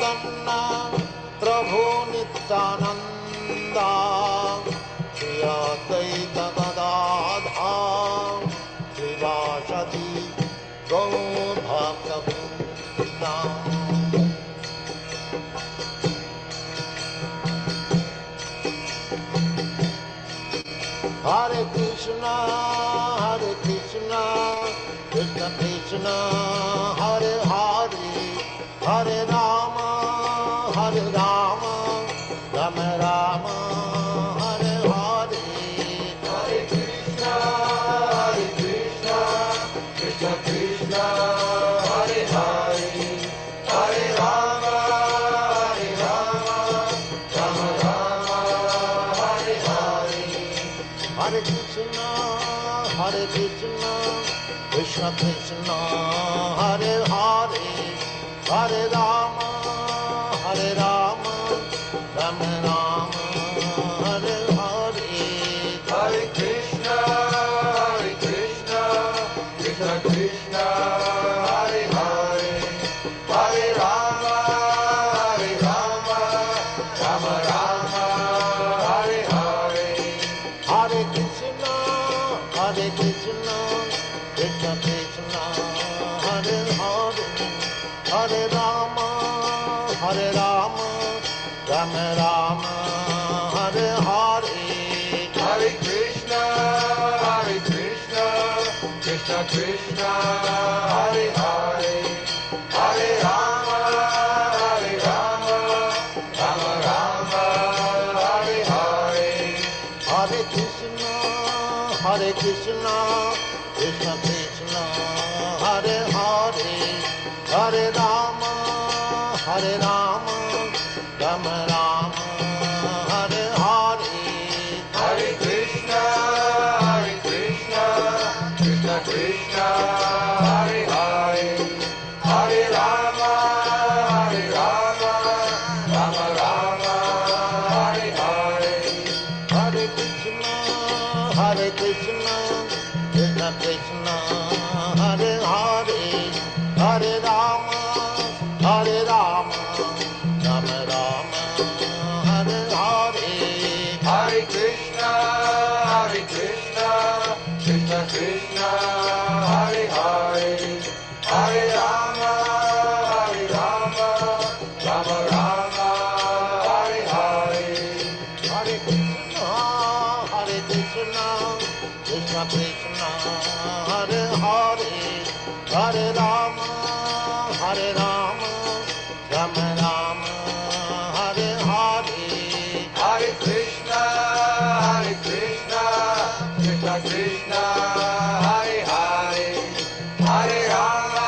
चैतन्य प्रभु नित्यानंदा श्री अद्वैत गदाधर श्रीवासदि गौर भक्तवृंदा। Hare Krishna, Krishna Krishna, Hare Hare, Hare Rama, Rama Rama, Hare Hare. Hare Krishna, Krishna Krishna, Hare Hare, Hare Rama, Rama Rama, Hare Hare. Hare Krishna, Krishna Krishna, Hare Hare, Hare Rama, Rama Rama, Hare Hare. Hare Krishna, Krishna Krishna, Hare Hare, Hare Rama, Rama Rama, Hare Hare. Hare Krishna, Krishna Krishna, Hare Hare, Hare Rama, Rama Rama, Hare Hare. Hare Krishna, Krishna Krishna, Hare Hare, Hare Rama, Rama Rama, Hare Hare. Hare Krishna, Krishna Krishna, Hare Hare, Hare Rama, Rama Rama, Hare Hare. Hare Krishna, Krishna Krishna, Hare Hare, Hare Rama, Rama Rama, Hare Hare. Hare Krishna, Krishna Krishna, Hare Hare, Hare Rama, Rama Rama, Hare Hare. Hare Krishna, Krishna Krishna, Hare Hare, Hare Rama, Rama Rama, Hare Hare. Hare Krishna, Krishna Krishna, Hare Hare, Hare Rama, Rama Rama, Hare Hare. Hare Krishna, Krishna Krishna, Hare Hare, Hare Rama, Rama Rama, Hare Hare. Hare Krishna, Krishna Krishna, Hare Hare, Hare Rama,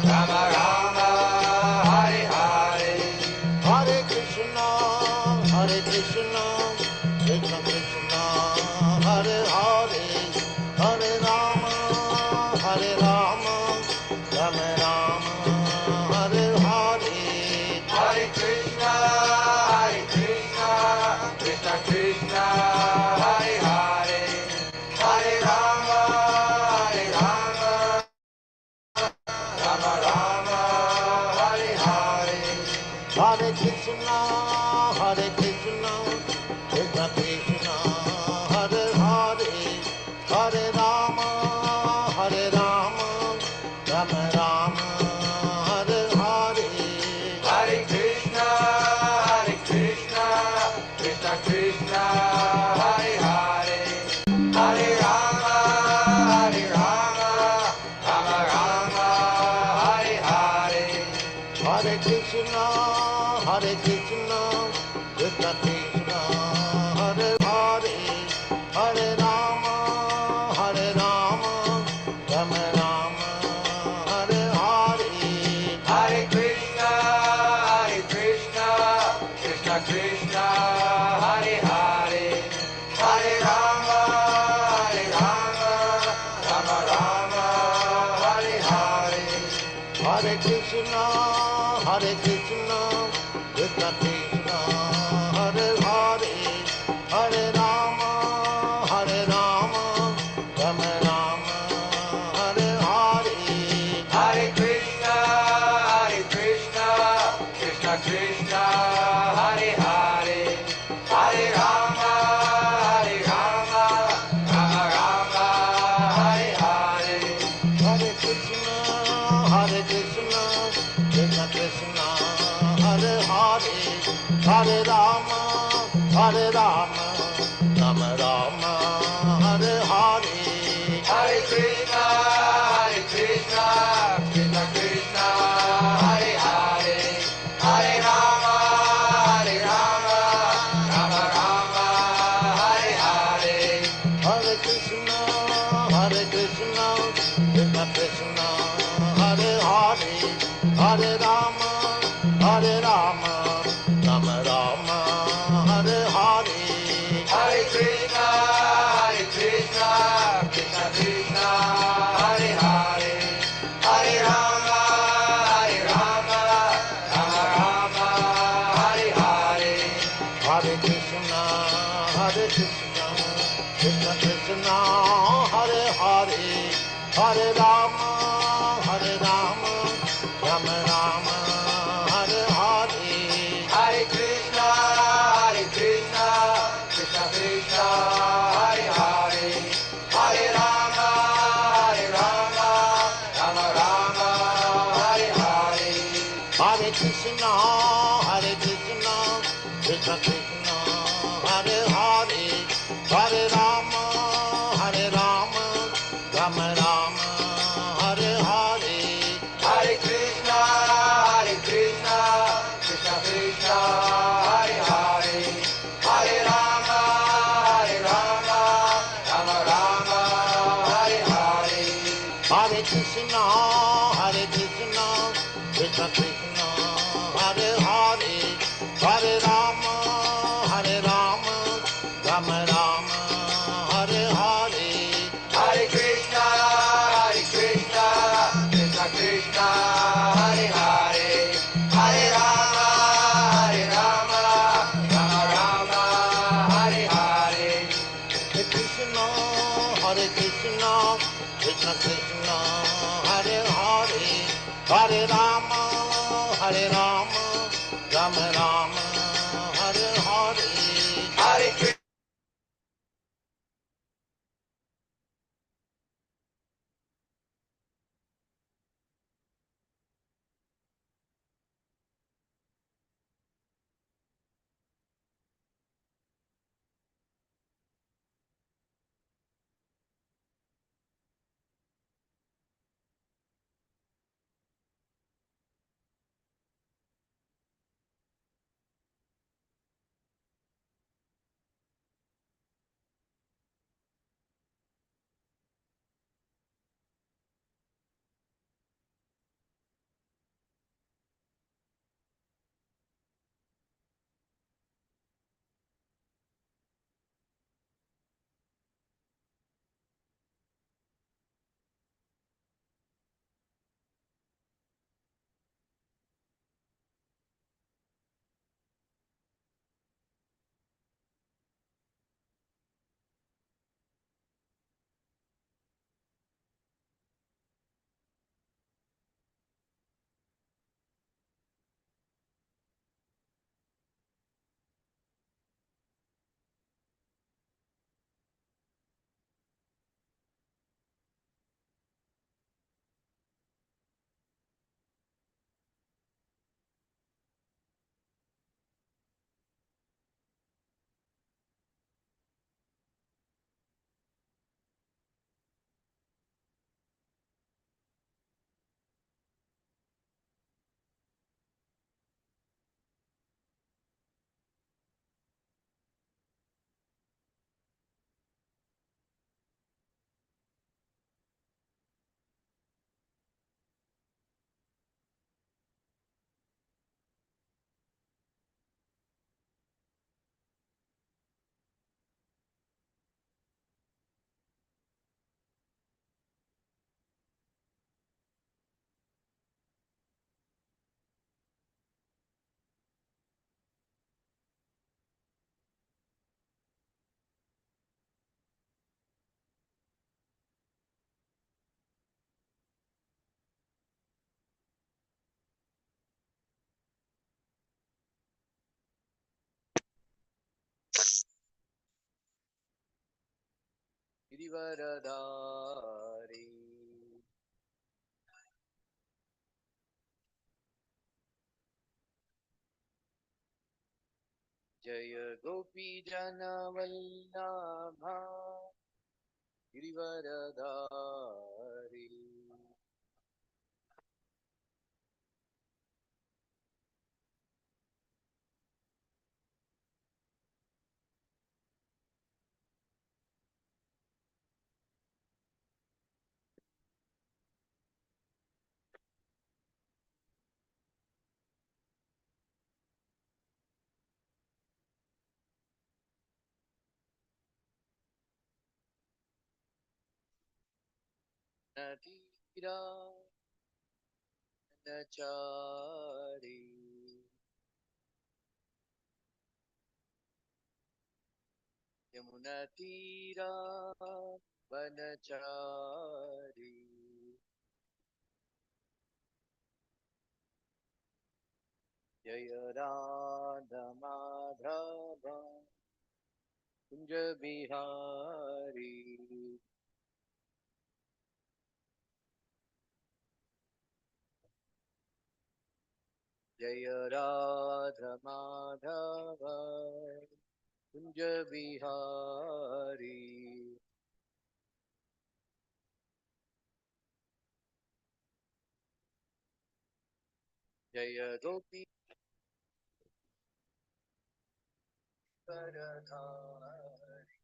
Rama Rama, Hare Hare. Hare Krishna, Krishna Krishna, Hare Hare, Hare Rama, Rama Rama, Hare Hare. Hare Krishna, Krishna Krishna, Hare Hare, Hare Rama, Rama Rama, Hare Hare. Hare Krishna, Krishna Krishna, Hare Hare, Hare Rama, Rama Rama, Hare Hare. Hare Krishna, Krishna Krishna, Hare Hare, Hare Rama, Rama Rama, Hare Hare. Hare Krishna, Krishna Krishna, Hare Hare, Hare Rama, Rama Rama, Hare Hare. Hare Krishna, Krishna Krishna, Hare Hare, Hare Rama, Rama Rama, Hare Hare. Hare Krishna, Krishna, Hare Hare, Hare Rama, Hare Rama, Rama Rama, Hare Hare, Hare Krishna, Krishna Krishna, Hare Hare, Hare Rama, Hare Rama, Rama Rama, Hare Hare, Hare Krishna, Krishna Krishna, Hare Hare, Hare Rama, Rama Rama, Hare Hare, Hare Krishna, Krishna Krishna, Hare Hare, Hare Rama, Rama Rama, Hare Hare, Hare Krishna, Krishna Krishna, Hare Hare, Hare Rama, Rama Rama, Hare Hare, Hare Krishna, Krishna Krishna, Hare Hare, Hare Rama, Rama Rama, Hare Hare, Hare Krishna, Krishna Krishna, Hare Hare, Hare Rama, Rama Rama, Hare Hare, Hare Krishna, Krishna Krishna, Hare Hare, Hare Rama, Rama Rama, Hare Hare, Hare Krishna, Krishna Krishna, Hare Hare, Hare Rama, Rama Rama, Hare Hare, Hare Krishna, Krishna Krishna, Hare Hare, Hare Rama, Rama Rama, Hare Hare, Hare Krishna, Krishna Krishna, Hare Hare, Hare Rama, Rama Rama, Hare Hare, Hare Krishna, Krishna Krishna, Hare Hare, Hare Rama, Rama Rama, Hare Hare, Hare Krishna. Girivardhari जय गोपी जनवल्लभा गिरिवरधारी नदीरा नचारी यमुनतीरा वनचारी जय राधा माधव कुंज बिहारी जय राधा माधव कुंज बिहारी जय गोपी वरधारी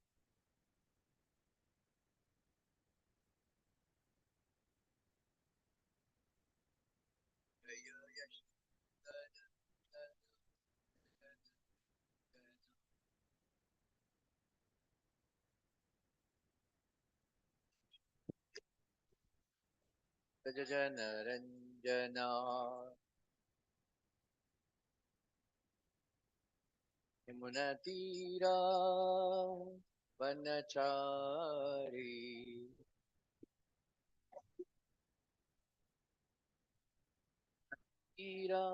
जय जन रंजना यमुनतीरा वनचारी तीरा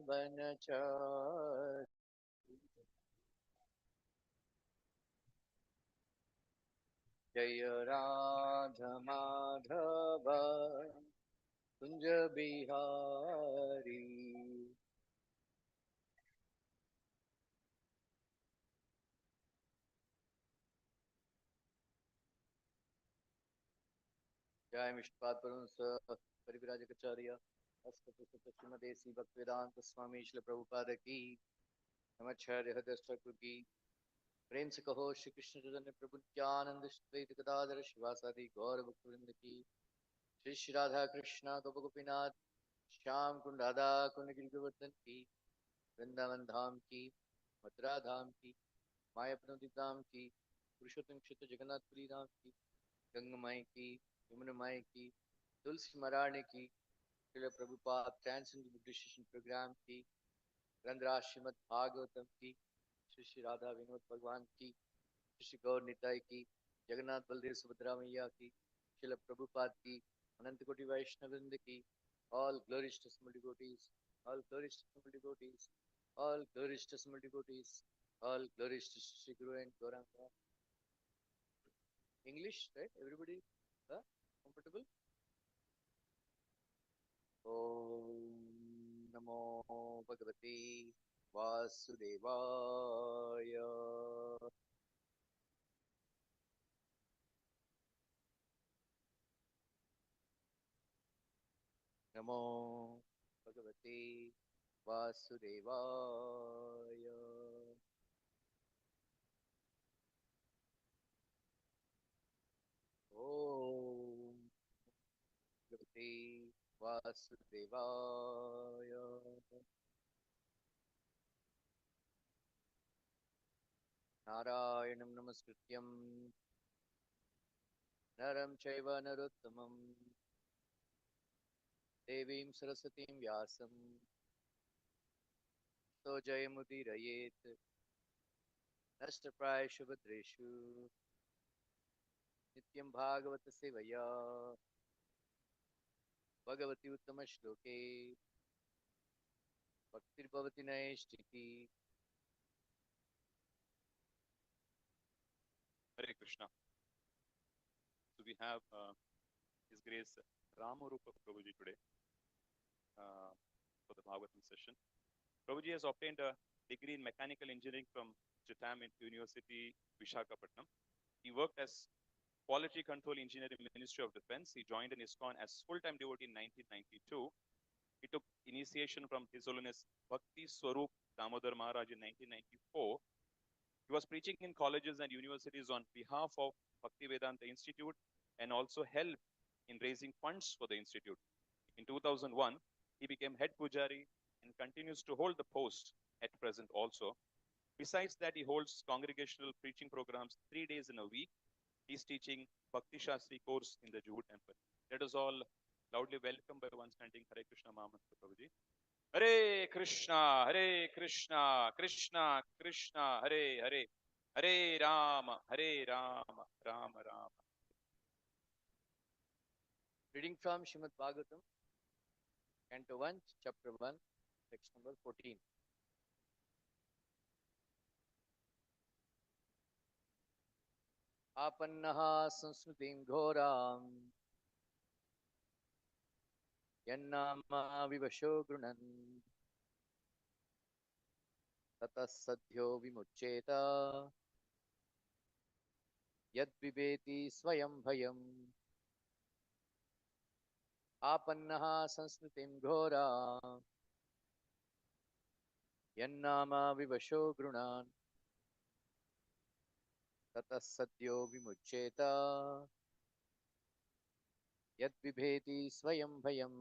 वनचारी जय राधा माधव कुंज बिहारी जय विष्णुपाद परिविराजकाचार्य श्रीमते श्री भक्तिवेदांत स्वामी श्री प्रभुपाद की नमस्कार हृदय की प्रेम से कहो श्री कृष्ण चैतन्य प्रभु नित्यानंद श्री गदाधर शिवासादि गौर भक्तवृंद की श्री श्री राधा कृष्णा गोप गोपीनाथ श्याम कुंड राधा कुंड गिरि गोवर्धन की वृंदावन धाम की मथुरा धाम की मायापति धाम की पुरुषोत्तम क्षेत्र जगन्नाथपुरी धाम की गंगमाई की यमुनामाई की तुलसी महारानी की Srila Prabhupada transcendental Buddhist programme की ग्रंथराज श्रीमद् भागवतम की श्री श्री राधा विनोद भगवान की श्री गौर निताई की जगन्नाथ बलदेव सुभद्रा मैया की श्रील प्रभुपाद की अनंत कोटि वैष्णव वृंद की all glories to assembled devotees all glories to assembled devotees all glories to assembled devotees all glories to Shri Guru and Gauranga English, right? Everybody, comfortable? Om Namo Bhagavate Vasudevaya. Namo Bhagavate Vasudevaya. Om Bhagavate Vasudevaya. Narayanam Namaskrityam Naram Chaiva Narottamam Devim Saraswatim Vyasam तो जयमुदीरयेत् नष्टप्रायेषु भद्रेषु नित्यं भागवत सेवया भगवति उत्तमश्लोके भक्तिर्भवति नैष्टिकी हरे Krishna So we have His Grace Ramarupa Prabhuji today for the Bhagavatam session. Prabhuji has obtained a degree in mechanical engineering from Nityam University, Vishakhapatnam. He worked as quality control engineer in Ministry of Defense. He joined an ISKCON as full-time devotee in 1992. He took initiation from His Holiness Bhakti Swarup Damodar Maharaj in 1994. He was preaching in colleges and universities on behalf of Bhaktivedanta Institute and also helped in raising funds for the institute. In 2001, he became head pujari and continues to hold the post at present also. Besides that, he holds congregational preaching programs 3 days in a week. He's teaching Bhakti Shastri course in the Juhu temple. Let us all loudly welcome by one standing Hare Krishna Mahamantra Prabhuji. Hare Krishna, Krishna Krishna, Hare Hare, Hare Rama, Rama Rama. Reading from Srimad Bhagavatam, Canto 1, Chapter 1, Text number 14. Apannaha samsmritim ghoram yannama vivasho grunan tatas sadhyo vimuccheta yad viveti swayam bhayam. Apannaha samsmritim ghoram yannama vivasho grunan tatas sadhyo vimuccheta yad viveti swayam bhayam.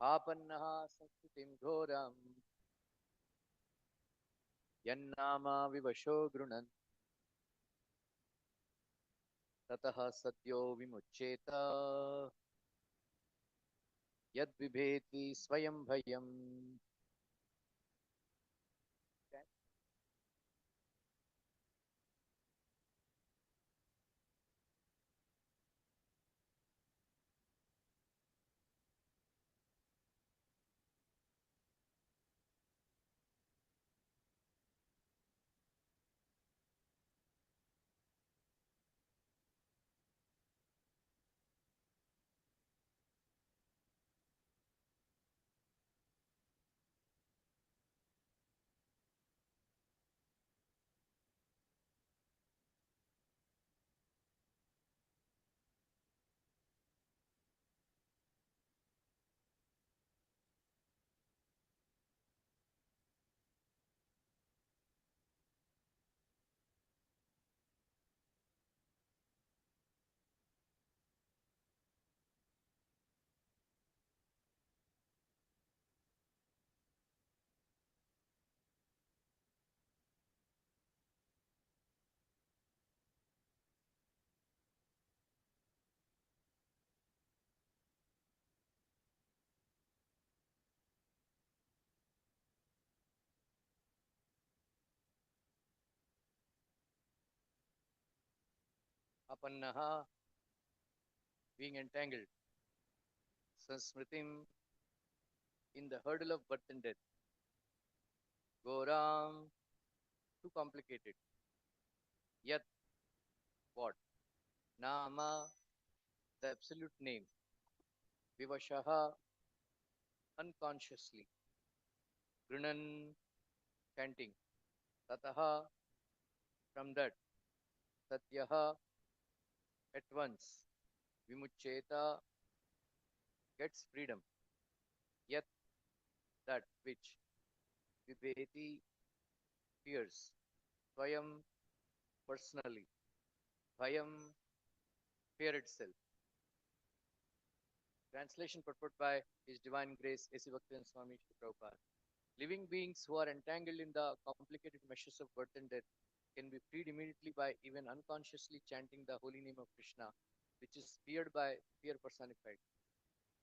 Apannaha samsmritim ghoram yannama vivasho grunan tatah sadhyo vimuccheta yad vibheti swayam bhayam. Apannaha, being entangled. Sansmritim, in the hurdle of birth and death. Goram, too complicated. Yat, what? Nama, the absolute name. Vivashaha, unconsciously. Grinan, chanting. Tataha, from that. Satyaha, at once. Vimucheta, gets freedom. Yet, that which. Vibheti, fears. Swayam, personally. Bhayam, fear itself. Translation purport by His Divine Grace A.C. Bhaktivinoda Swami Srila Prabhupada. Living beings who are entangled in the complicated meshes of birth and death can be freed immediately by even unconsciously chanting the holy name of Krishna, which is feared by fear personified.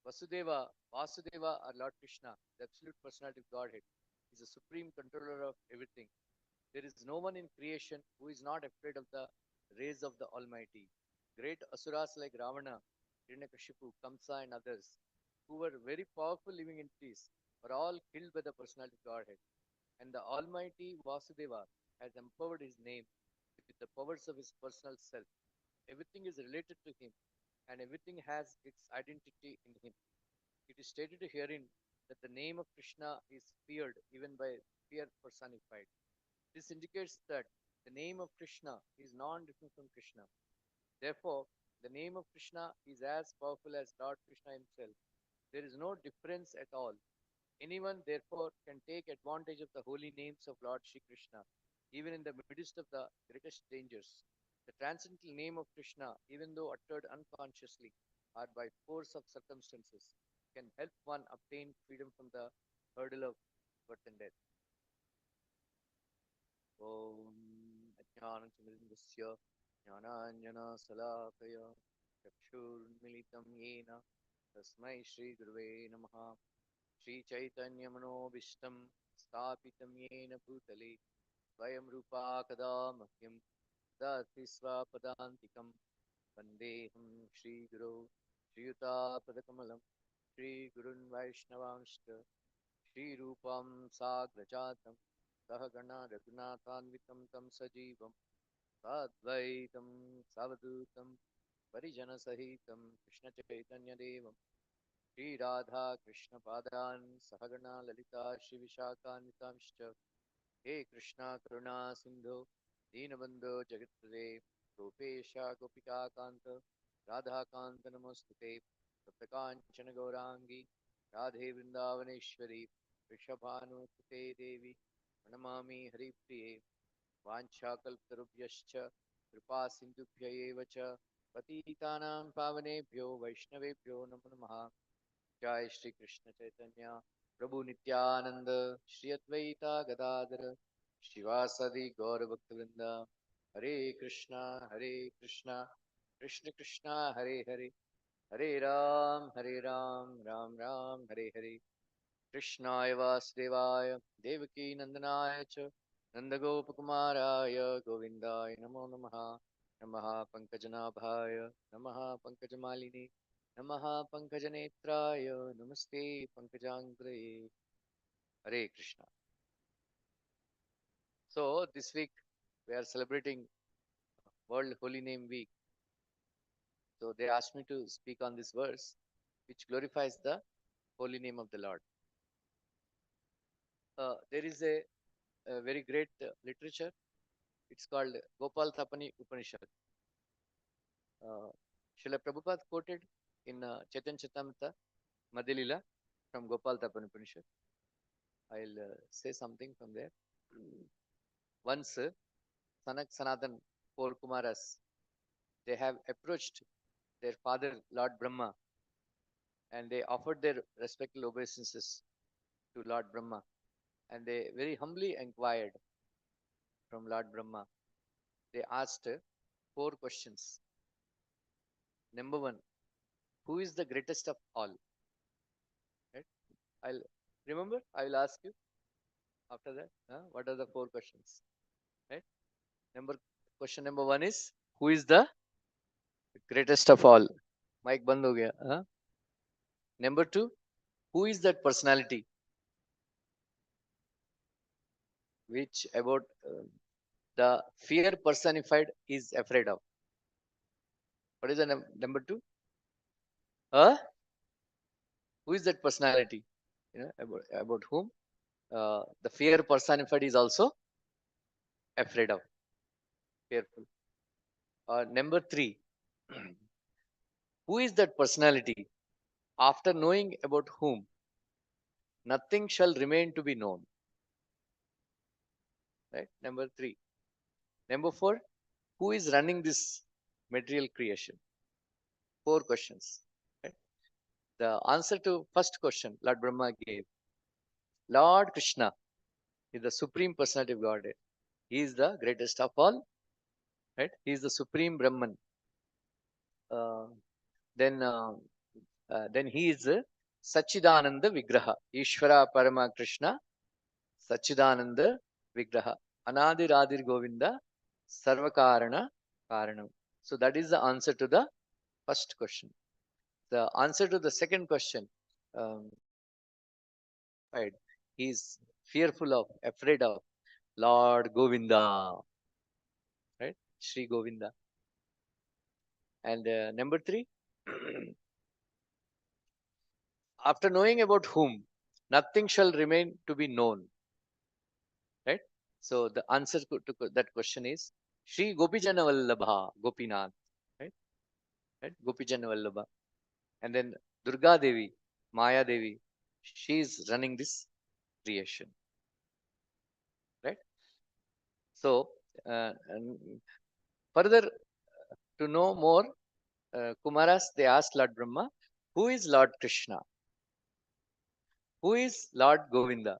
Vasudeva or Lord Krishna, the absolute personality of Godhead, is the supreme controller of everything. There is no one in creation who is not afraid of the rays of the Almighty. Great asuras like Ravana, Hiranyakashipu, Kamsa, and others, who were very powerful living entities, were all killed by the personality of Godhead. And the Almighty Vasudeva has empowered his name with the powers of his personal self. Everything is related to him, and everything has its identity in him. It is stated herein that the name of Krishna is feared even by fear personified. This indicates that the name of Krishna is non different from Krishna. Therefore, the name of Krishna is as powerful as Lord Krishna himself. There is no difference at all. Anyone, therefore, can take advantage of the holy names of Lord Shri Krishna, even in the midst of the greatest dangers. The transcendental name of Krishna, even though uttered unconsciously or by force of circumstances, can help one obtain freedom from the hurdle of birth and death. Om Ajnanatimirandasya Jnananjana Salakaya Chakshurmilitam Yena Tasmai Shri Gurve Namaha Shri Chaitanya Manobishtam Sthapitam Yena Bhutale Vayam Rupa Kada Mahyam Dati Swapadantikam Vandeham Shri Guru Shriyuta Padakamalam Shri Gurun Vaishnavamshta Shri Rupam Sagrajatam Sahagana Raghunathanvitam Tam Sajivam Sadvaitam Savadutam Parijana Sahitam Krishna Chaitanya Devam Shri Radha Krishna Padan Sahagana Lalita Shri Vishakanitamshcha He Krishna Karuna Sindhu Dinabandhu Jagatpade Gopesha Gopika Kanta Radha Kanta Namostute Saptakanchana Gaurangi Radhe Vrindavaneshwari Vrishabhanute Devi Pranamami Haripriye Vanchakalparubhyascha Kripa Sindhubhya eva cha Patitanam Pavanebhyo Vaishnavebhyo Namo Namaha Jai Shri Krishna Chaitanya Prabhu Nityananda Shri Advaita Gadadhara Shivasadi Gaura Bhaktivinoda Hare Krishna Krishna Krishna Hare Hare Hare Ram Ram Hare Hare Krishnaya Vasudevaya Devaki Nandanaya cha Nandagopakumaraya Govindaya Namo Namaha Namaha Pankajanabhaya Namaha Pankajamalini Namaha Pankajanetraya Namaste Pankajangraye Hare Krishna. So this week we are celebrating World Holy Name Week. So they asked me to speak on this verse which glorifies the holy name of the Lord. There is a very great literature. It's called Gopal Thapani Upanishad. Srila Prabhupada quoted in Chaitanya Charitamrita Madhya from Gopal Thapani Upanishad. I'll say something from there. Once Sanak Sanatan, four Kumaras, they have approached their father Lord Brahma and they offered their respectful obeisances to Lord Brahma, and they very humbly inquired from Lord Brahma. They asked four questions. Number one, who is the greatest of all? Right? I will ask you after that. What are the four questions? Right? Question number one is, who is the greatest of all? Mic band ho gaya. Number two, who is that personality which about the fear personified is afraid of? What is the number two? Who is that personality? About whom the fear personified is also afraid of, fearful. Number three, who is that personality after knowing about whom nothing shall remain to be known? Right? Number three. Number four, who is running this material creation? Four questions. Right? The answer to first question Lord Brahma gave. Lord Krishna is the supreme personality of Godhead. He is the greatest of all. Right? He is the supreme Brahman. Uh, then he is Sachidananda Vigraha. Ishvara Parama Krishna Sachidananda Vigraha. Anadir Adir Govinda Sarvakarana Karanam. So that is the answer to the first question. The answer to the second question, right? He is fearful of, afraid of Lord Govinda, right? Sri Govinda. And number 3, after knowing about whom, nothing shall remain to be known. Right? So the answer to that question is Shri Gopijana Vallabha Gopinath. Right? Right? Gopijana Vallabha. And then Durga Devi, Maya Devi, she is running this creation. Right? So further to know more, Kumaras, they asked Lord Brahma, who is Lord Krishna? Who is Lord Govinda?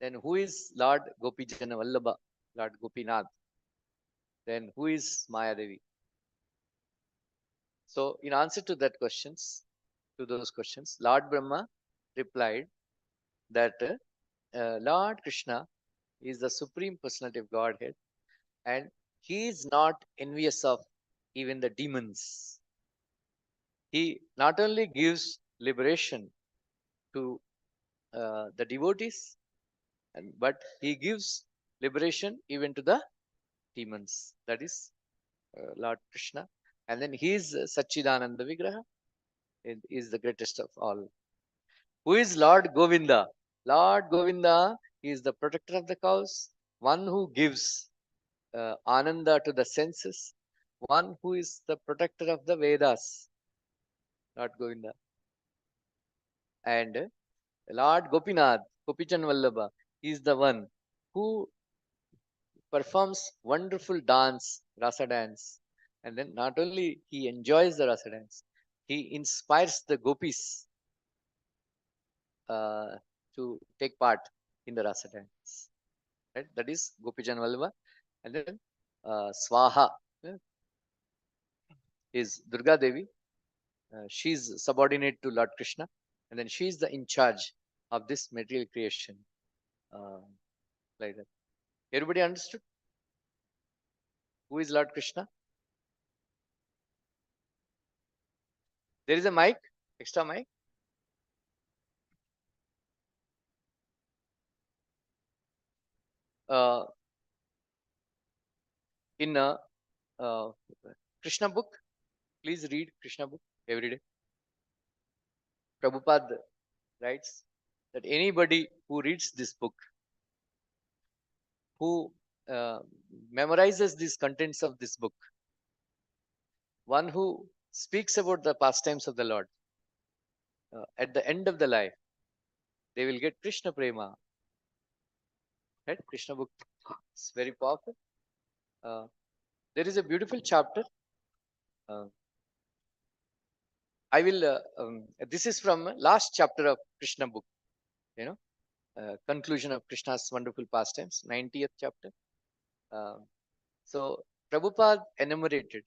Then who is Lord Gopijana Vallabha, Lord Gopinath? Then who is Maya Devi? So in answer to those questions, Lord Brahma replied that Lord Krishna is the Supreme Personality of Godhead, and he is not envious of even the demons. He not only gives liberation to the devotees, but he gives liberation even to the demons. That is Lord Krishna. And then he is Satchidananda Vigraha, is the greatest of all. Who is Lord Govinda? Lord Govinda is the protector of the cows, one who gives Ananda to the senses, one who is the protector of the Vedas, Lord Govinda. And Lord Gopinath, Gopichan Vallabha, is the one who performs wonderful dance, rasa dance. And then not only he enjoys the rasa dance, he inspires the gopis uh, to take part in the rasa dance. Right? That is Gopijan Vallabha. And then Swaha is Durga Devi. She's subordinate to Lord Krishna. And then she's the in charge of this material creation. Like that. Everybody understood? Who is Lord Krishna? There is a mic, extra mic. In a Krishna book, please read Krishna book every day. Prabhupada writes that anybody who reads this book, who memorizes these contents of this book, one who speaks about the pastimes of the Lord, at the end of the life, they will get Krishna Prema. Right? Krishna book is very powerful. There is a beautiful chapter. I will. This is from last chapter of Krishna book. You know, conclusion of Krishna's wonderful pastimes, 90th chapter. So Prabhupada enumerated.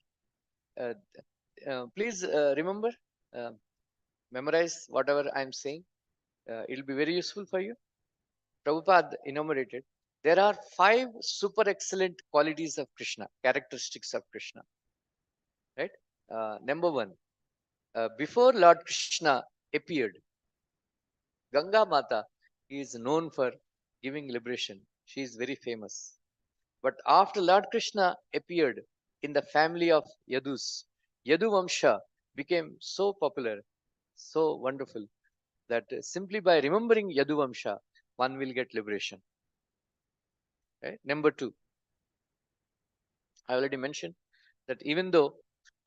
Please remember, uh, memorize whatever I'm saying. It'll be very useful for you. Prabhupada enumerated. There are 5 super excellent qualities of Krishna, characteristics of Krishna. Right? Number 1, before Lord Krishna appeared, Ganga Mata is known for giving liberation. She is very famous. But after Lord Krishna appeared in the family of Yadus, Yadu Vamsha became so popular, so wonderful, that simply by remembering Yadu Vamsha, one will get liberation. Right? Number 2, I already mentioned that even though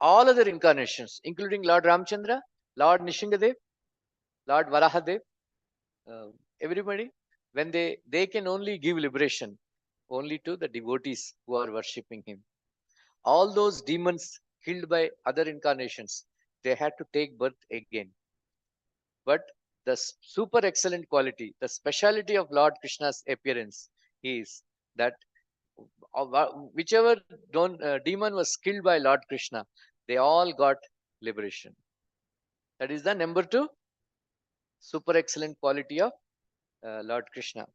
all other incarnations, including Lord Ramchandra, Lord Nishingadev, Lord Varahadev, everybody, when they can only give liberation only to the devotees who are worshipping him. All those demons killed by other incarnations, they had to take birth again. But the super excellent quality, the speciality of Lord Krishna's appearance is that whichever demon was killed by Lord Krishna, they all got liberation. That is the number 2 super excellent quality of Lord Krishna.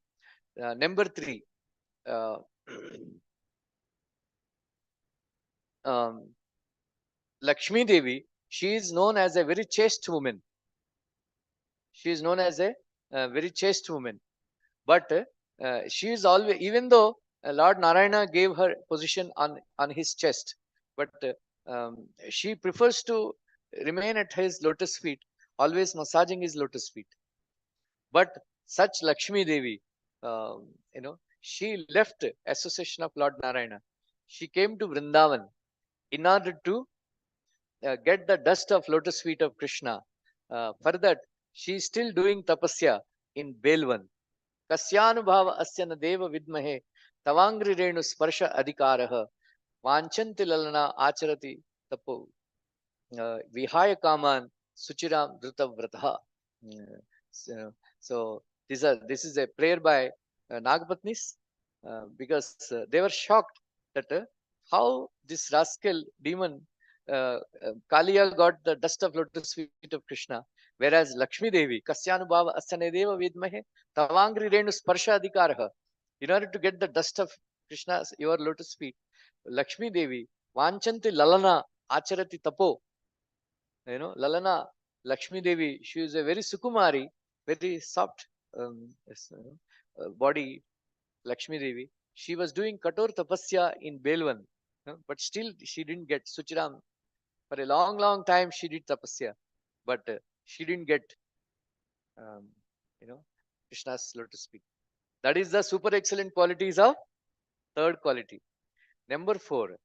Number 3, uh, Lakshmi Devi, she is known as a very chaste woman. She is known as a very chaste woman. But she is always, even though Lord Narayana gave her position on his chest, but she prefers to remain at his lotus feet, always massaging his lotus feet. But such Lakshmi Devi, she left association of Lord Narayana. She came to Vrindavan in order to get the dust of lotus feet of Krishna. For that, she is still doing tapasya in Belvan. Kasyanubhava asya na deva vidmahe tavangri renu sparsha adhikaraha vanchanti lalana acharati tapo vihaya kaman suchiram dhrutavrataha. So, so this is a prayer by Nagapatnis, because they were shocked that how this rascal demon Kaliya got the dust of lotus feet of Krishna, whereas Lakshmi Devi, Kasyanubhava Asanedeva Vidmahe, Tavangri Renu Sparsha Adhikaraha. In order to get the dust of Krishna's, your lotus feet, Lakshmi Devi, Vanchanti Lalana Acharati Tapo. Lalana, Lakshmi Devi, she is a very Sukumari, very soft body, Lakshmi Devi. She was doing Kator Tapasya in Belvan, but still she didn't get Suchiram. For a long, long time she did Tapasya, but she didn't get, um, Krishna's lotus feet. That is the super excellent qualities of third quality. Number 4,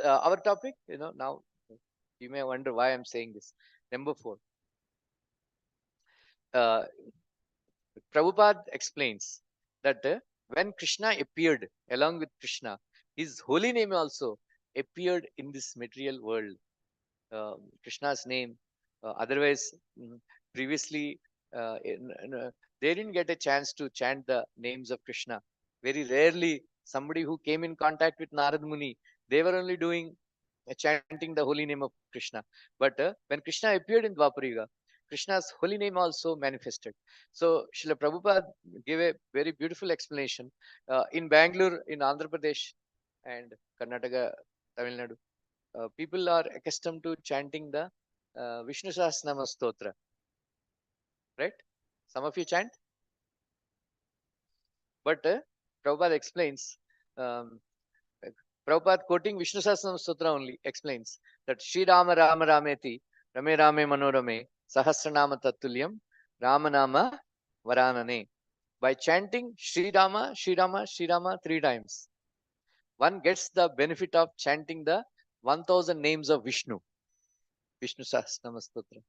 our topic, now you may wonder why I'm saying this. Number 4, Prabhupada explains that when Krishna appeared along with Krishna, his holy name also appeared in this material world. Krishna's name, otherwise, previously, they didn't get a chance to chant the names of Krishna. Very rarely, somebody who came in contact with Narad Muni, they were only doing chanting the holy name of Krishna. But when Krishna appeared in Dwapara, Krishna's holy name also manifested. So Srila Prabhupada gave a very beautiful explanation. In Bangalore, in Andhra Pradesh, and Karnataka, Tamil Nadu, people are accustomed to chanting the Vishnu Sahasranama Stotra. Right? Some of you chant. But Prabhupada explains, Prabhupada quoting Vishnu Sahasranama Stotra only explains that Shri Rama Rama Rameti Rame Rame Manorame Sahasranama Tatulyam Ramanama Varanane. By chanting Shri Rama, Shri Rama, Shri Rama 3 times, one gets the benefit of chanting the 1000 names of Vishnu. Vishnu Sahasranama Stotra.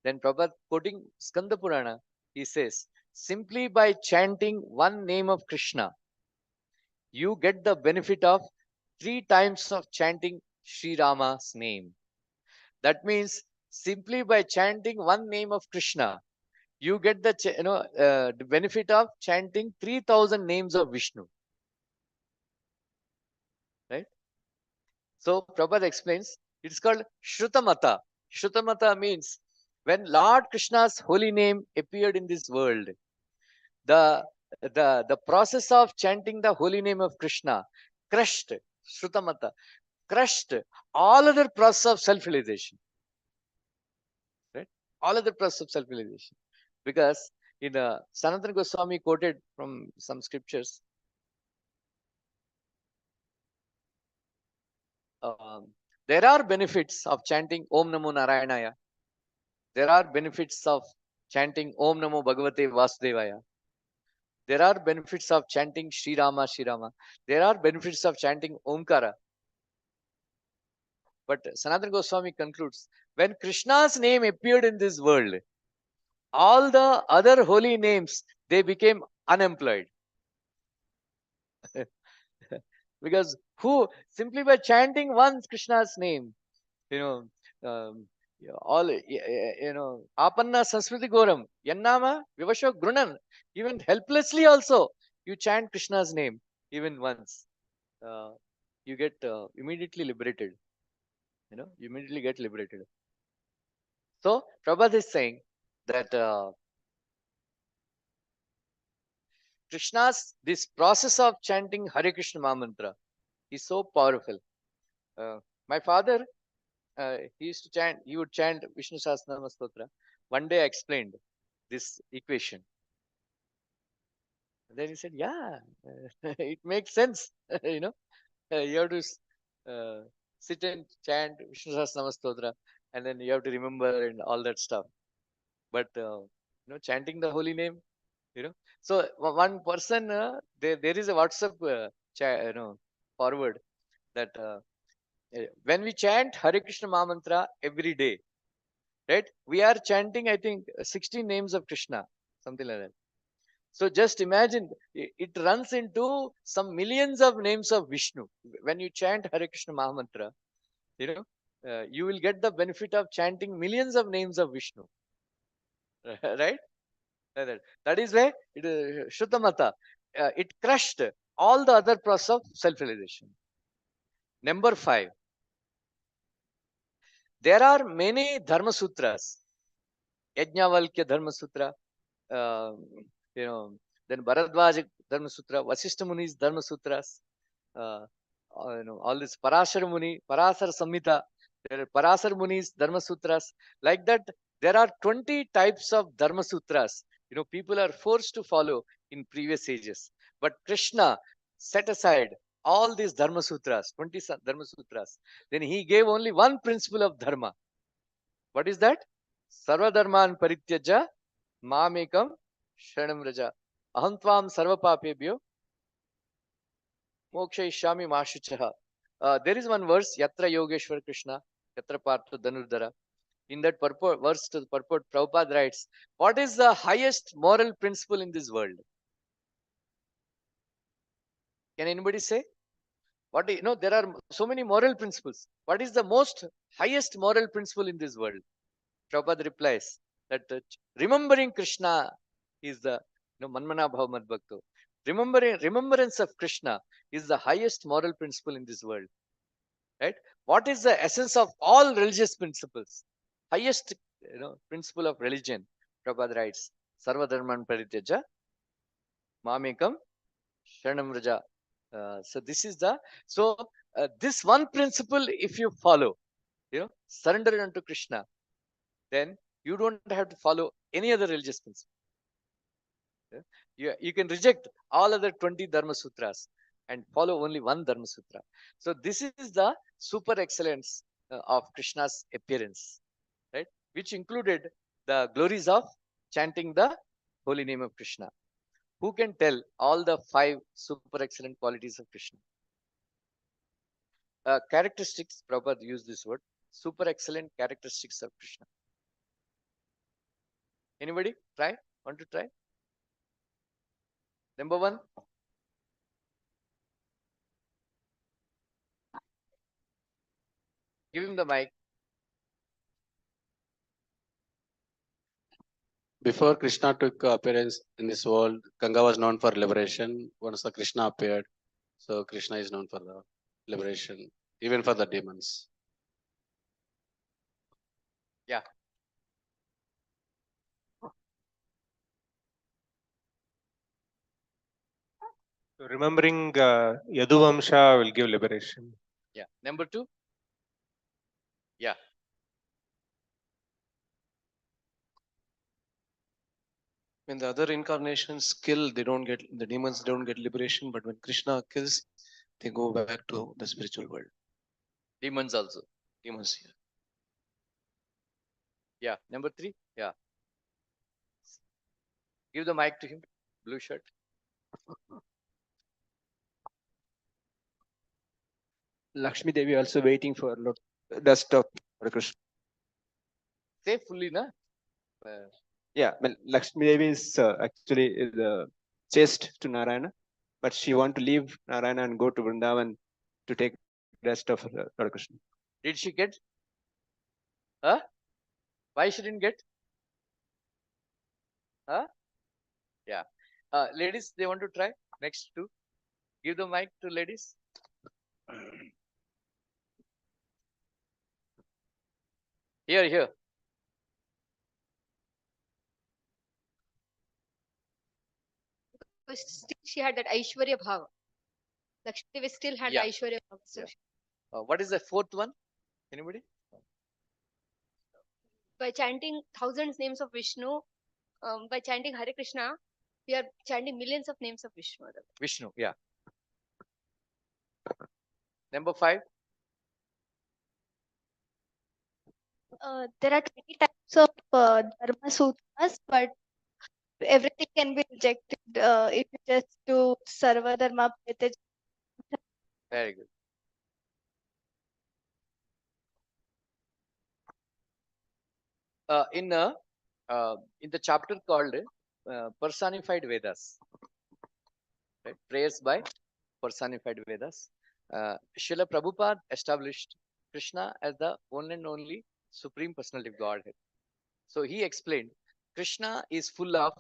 Then Prabhupada quoting Skanda Purana, he says, simply by chanting one name of Krishna, you get the benefit of 3 times of chanting Sri Rama's name. That means simply by chanting one name of Krishna, you get the the benefit of chanting 3000 names of Vishnu. Right? So Prabhupada explains, it's called Shrutamata. Shrutamata means when Lord Krishna's holy name appeared in this world, the process of chanting the holy name of Krishna crushed, Shrutamata, crushed all other process of self-realization. Right? All other process of self-realization. Because in Sanatana Goswami quoted from some scriptures, there are benefits of chanting Om Namo Narayanaya. There are benefits of chanting Om Namo Bhagavate Vasudevaya. There are benefits of chanting Sri Rama, Sri Rama. There are benefits of chanting Omkara. But Sanatana Goswami concludes, when Krishna's name appeared in this world, all the other holy names, they became unemployed. Because who, simply by chanting once Krishna's name, all, Apanna Sanskriti Goram, Yannama Vivasho Grunan, even helplessly also, you chant Krishna's name, even once, you get immediately liberated. You immediately get liberated. So Prabhupada is saying that Krishna's, this process of chanting Hare Krishna Mahamantra is so powerful. My father, he used to chant, he would chant Vishnu Sahasranama Stotra. One day I explained this equation. And then he said, yeah, it makes sense. You have to sit and chant Vishnu Sahasranama Stotra, and then you have to remember and all that stuff. But chanting the holy name, So one person, there is a WhatsApp forward that when we chant Hare Krishna Mahamantra every day, right? We are chanting, I think, 16 names of Krishna, something like that. So just imagine, it runs into some millions of names of Vishnu. When you chant Hare Krishna Mahamantra, you will get the benefit of chanting millions of names of Vishnu, right? That is why Shrutamata, it crushed all the other process of self-realization. Number 5, there are many Dharma Sutras. Yajnavalkya Dharma Sutra, uh, then Bharadwaja Dharma Sutra, Vasishtha Muni's Dharma Sutras, uh, all this Parashara Muni, Parasara Samhita, there are Parasara Muni's Dharma Sutras. Like that, there are 20 types of Dharma Sutras. People are forced to follow in previous ages. But Krishna set aside all these Dharma Sutras, 20 Dharma Sutras. Then he gave only one principle of Dharma. What is that? Sarva Dharman Parityaja Mamekam Sharanam Raja. Aham Tvam Sarva Papebhyo Moksha Ishami Mashuchaha. There is one verse, Yatra Yogeshwar Krishna, Yatra Partha Dhanurdhara. In that verse to the purport, Prabhupada writes, what is the highest moral principle in this world? Can anybody say? There are so many moral principles. What is the most highest moral principle in this world? Prabhupada replies that remembering Krishna is the Manmana Bhava Mad Bhakto. Remembrance of Krishna is the highest moral principle in this world. Right? What is the essence of all religious principles? Highest principle of religion, Prabhupada writes, Sarva Dharman Parityaja Mamekam Sharanam Raja. So this one principle, if you follow, surrender unto Krishna, then you don't have to follow any other religious principle. You can reject all other 20 Dharma Sutras and follow only one Dharma Sutra. So this is the super excellence of Krishna's appearance, right? Which included the glories of chanting the holy name of Krishna. Who can tell all the 5 super excellent qualities of Krishna? Characteristics, Prabhupada used this word, super excellent characteristics of Krishna. Anybody try? Want to try? Number 1. Give him the mic. Before Krishna took appearance in this world, Ganga was known for liberation. Once the Krishna appeared, so Krishna is known for the liberation, even for the demons. Yeah. So remembering Yaduvamsha will give liberation. Yeah. Number 2. Yeah. When the other incarnations kill, the demons don't get liberation, but when Krishna kills, they go back to the spiritual world. Demons also. Demons here. Yeah. Number 3. Yeah. Give the mic to him. Blue shirt. Lakshmi Devi also waiting for dust of Krishna. Say fully, na? Yeah, well, Lakshmi Devi is actually chaste to Narayana, but she want to leave Narayana and go to Vrindavan to take rest of Lord Krishna. Did she get? Huh? Why she didn't get? Huh? Yeah. Ladies, they want to try? Next 2. Give the mic to ladies. Here. But still she had that Aishwarya Bhava. Lakshmi Devi still had Yeah. Aishwarya Bhava. So Yeah. What is the 4th one? Anybody? by chanting thousands names of Vishnu, by chanting Hare Krishna, we are chanting millions of names of Vishnu. Vishnu, yeah. Number 5. There are 20 types of Dharma Sutras, but everything can be rejected if you just do Sarva Dharma Pritij. Very good. In the chapter called Personified Vedas, right? Prayers by Personified Vedas, Srila Prabhupada established Krishna as the one and only Supreme Personality of Godhead. So he explained Krishna is full of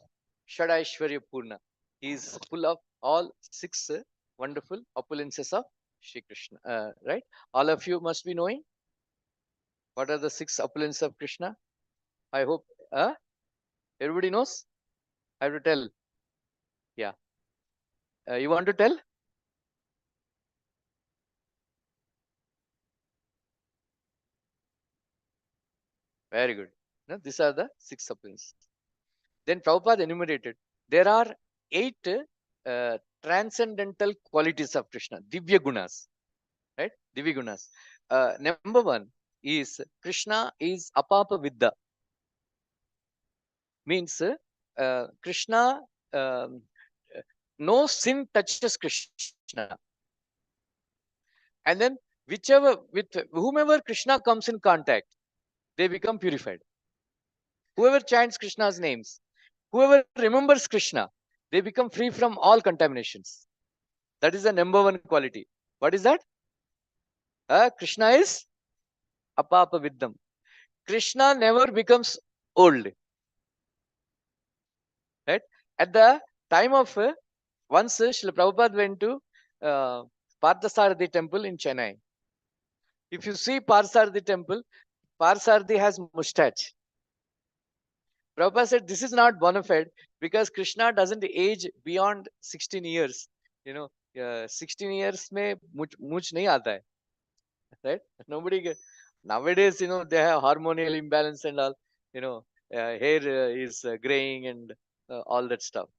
Shadaishwarya Purna. He is full of all six wonderful opulences of Shri Krishna. Right? All of you must be knowing what are the six opulences of Krishna. I hope everybody knows. I have to tell. Yeah. You want to tell? Very good. No, these are the six opulences. Then Prabhupada enumerated there are 8 transcendental qualities of Krishna, Divya Gunas. Right? Divya Gunas. Number 1 is Krishna is Apapa Vidya. Means Krishna, no sin touches Krishna. And then with whomever Krishna comes in contact, they become purified. Whoever chants Krishna's names, whoever remembers Krishna, they become free from all contaminations. That is the number 1 quality. What is that? Krishna is Apapa Vidyam. Krishna never becomes old. Right? At the time of once Srila Prabhupada went to Parthasarathi temple in Chennai. If you see Parthasarathi temple, Parthasarathi has mustache. Prabhupada said this is not bona fide because Krishna doesn't age beyond 16 years. 16 years mein much nahi aata hai. Right? Nobody nowadays, they have hormonal imbalance and all. Hair is graying and all that stuff.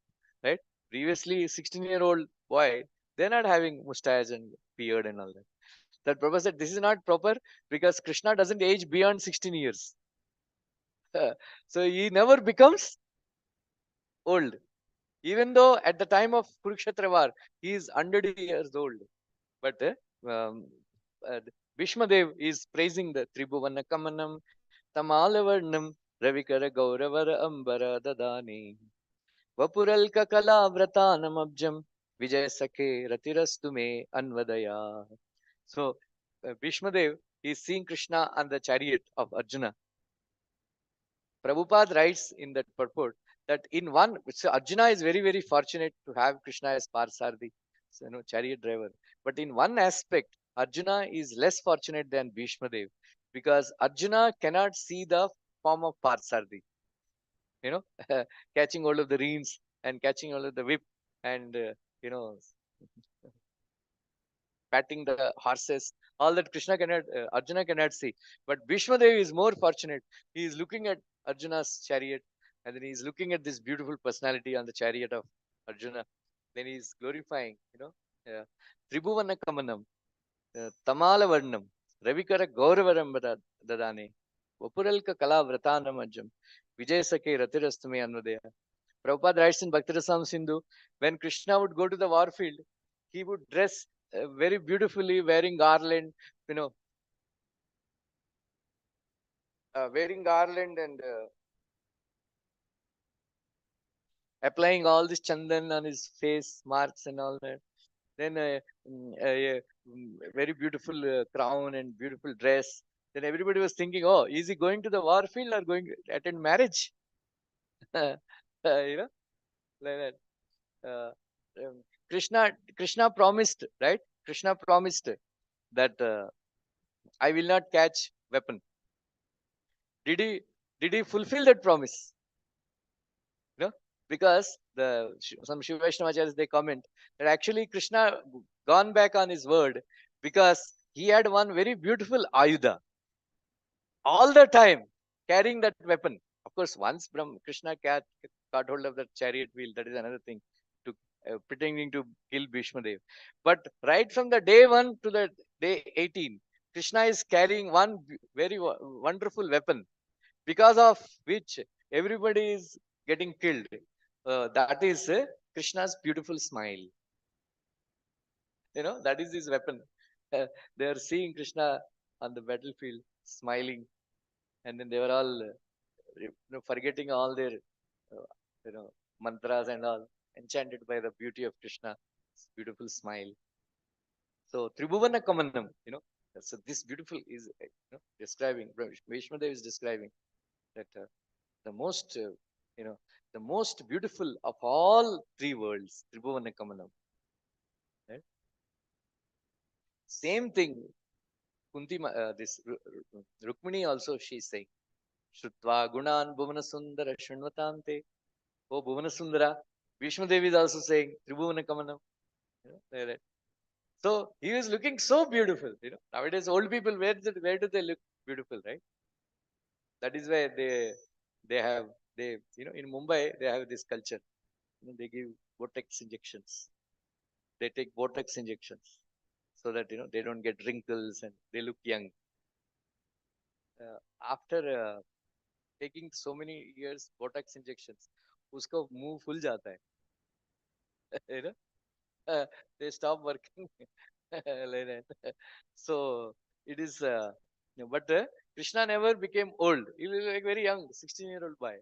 Right? Previously, 16-year-old boy, they're not having mustache and beard and all that. That Prabhupada said this is not proper because Krishna doesn't age beyond 16 years. So he never becomes old. Even though at the time of Kurukshetra war, he is 100 years old. But Bhishma Dev is praising the Tribhuvana Kamanam Tamalavarnam Ravikara Gauravara Ambara Dadani Vapuralka Kala Vratanam Abjam Vijay Sakhe Ratirastume Anvadaya. So Bhishma Dev is seeing Krishna on the chariot of Arjuna. Prabhupada writes in that purport that in one, so Arjuna is very, very fortunate to have Krishna as Parsarthi, so, chariot driver. But in one aspect, Arjuna is less fortunate than Bhishma Dev because Arjuna cannot see the form of Parsarthi. Catching hold of the reins and catching hold of the whip and, patting the horses, all that Arjuna cannot see. But Bhishma Dev is more fortunate. He is looking at Arjuna's chariot and then he is looking at this beautiful personality on the chariot of Arjuna. Then he is glorifying, Tribhuvana Kamanam, Tamala Varnam, Ravikara Gauravaram Dadane, Vapuralka Kala Vratanam Ajam, Vijay Sakhe Ratirastume Anvadaya. Prabhupada writes in Bhaktirasam Sindhu, when Krishna would go to the war field, he would dress very beautifully, wearing garland, wearing garland and applying all this chandan on his face, marks and all that. Then a very beautiful crown and beautiful dress. Then everybody was thinking, oh, is he going to the war field or going to attend marriage? Like that. Krishna promised, right? Krishna promised that I will not catch weapon. Did he fulfill that promise? Because some Shiva Vaishnavacharyas, they comment that actually Krishna gone back on his word because he had one very beautiful ayuda. All the time carrying that weapon. Of course, once Krishna caught hold of the chariot wheel, that is another thing, to pretending to kill Bhishma Dev. But right from the day 1 to the day 18, Krishna is carrying one very wonderful weapon, because of which everybody is getting killed. That is Krishna's beautiful smile. That is his weapon. They are seeing Krishna on the battlefield smiling, and then they were all forgetting all their mantras and all, enchanted by the beauty of Krishna's beautiful smile. So Tribhuvana Kamanam, so this beautiful is describing, Vishmadev is describing that the most, the most beautiful of all three worlds, Tribhuvana Kamanam. Right? Same thing, Kunti, this Rukmini also she is saying, Shrutva Gunan Bhuvana Sundara Shrunvatante. Oh Bhuvana Sundara. Vishmadev is also saying Tribhuvana Kamanam. Like that. So he was looking so beautiful. Nowadays old people, where do they look beautiful, right? That is why they have in Mumbai they have this culture. They give Botox injections. They take Botox injections so that they don't get wrinkles and they look young. After taking so many years Botox injections, uska मुंह फूल जाता है. They stop working like that. So it is, but Krishna never became old. He was like very young, 16-year-old boy.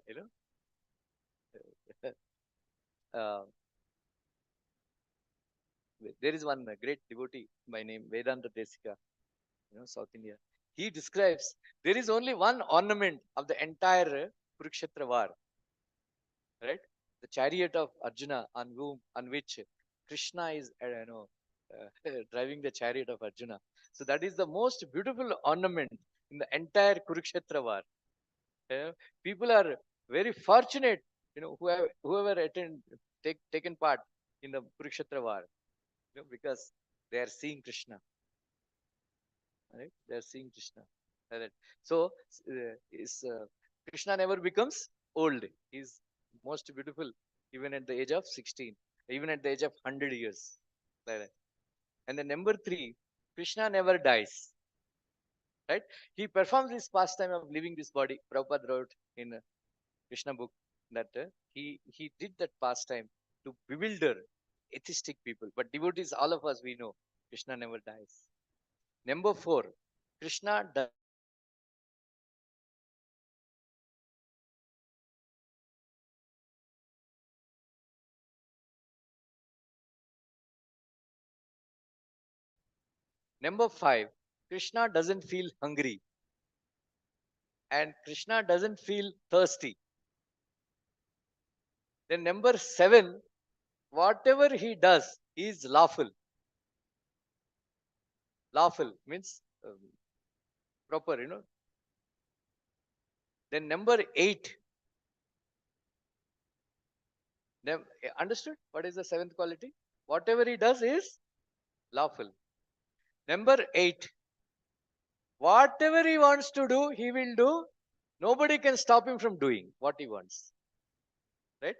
There is one great devotee by name Vedanta Desika, South India. He describes there is only one ornament of the entire Kurukshetra war, right? The chariot of Arjuna, on which Krishna is, driving the chariot of Arjuna. So that is the most beautiful ornament in the entire Kurukshetra war. People are very fortunate, whoever taken part in the Kurukshetra war, because they are seeing Krishna. Right? They are seeing Krishna. Right? So Krishna never becomes old. He is most beautiful even at the age of 16, even at the age of 100 years. Right? And the number 3, Krishna never dies. Right? He performs this pastime of leaving this body. Prabhupada wrote in Krishna book that he did that pastime to bewilder atheistic people. But devotees, all of us, we know Krishna never dies. Number 4, Krishna does Number 5, Krishna doesn't feel hungry and Krishna doesn't feel thirsty. Then number 7, whatever he does is lawful. Lawful means proper, Then number 8, understood? What is the 7th quality? Whatever he does is lawful. Number 8, whatever he wants to do, he will do. Nobody can stop him from doing what he wants. Right?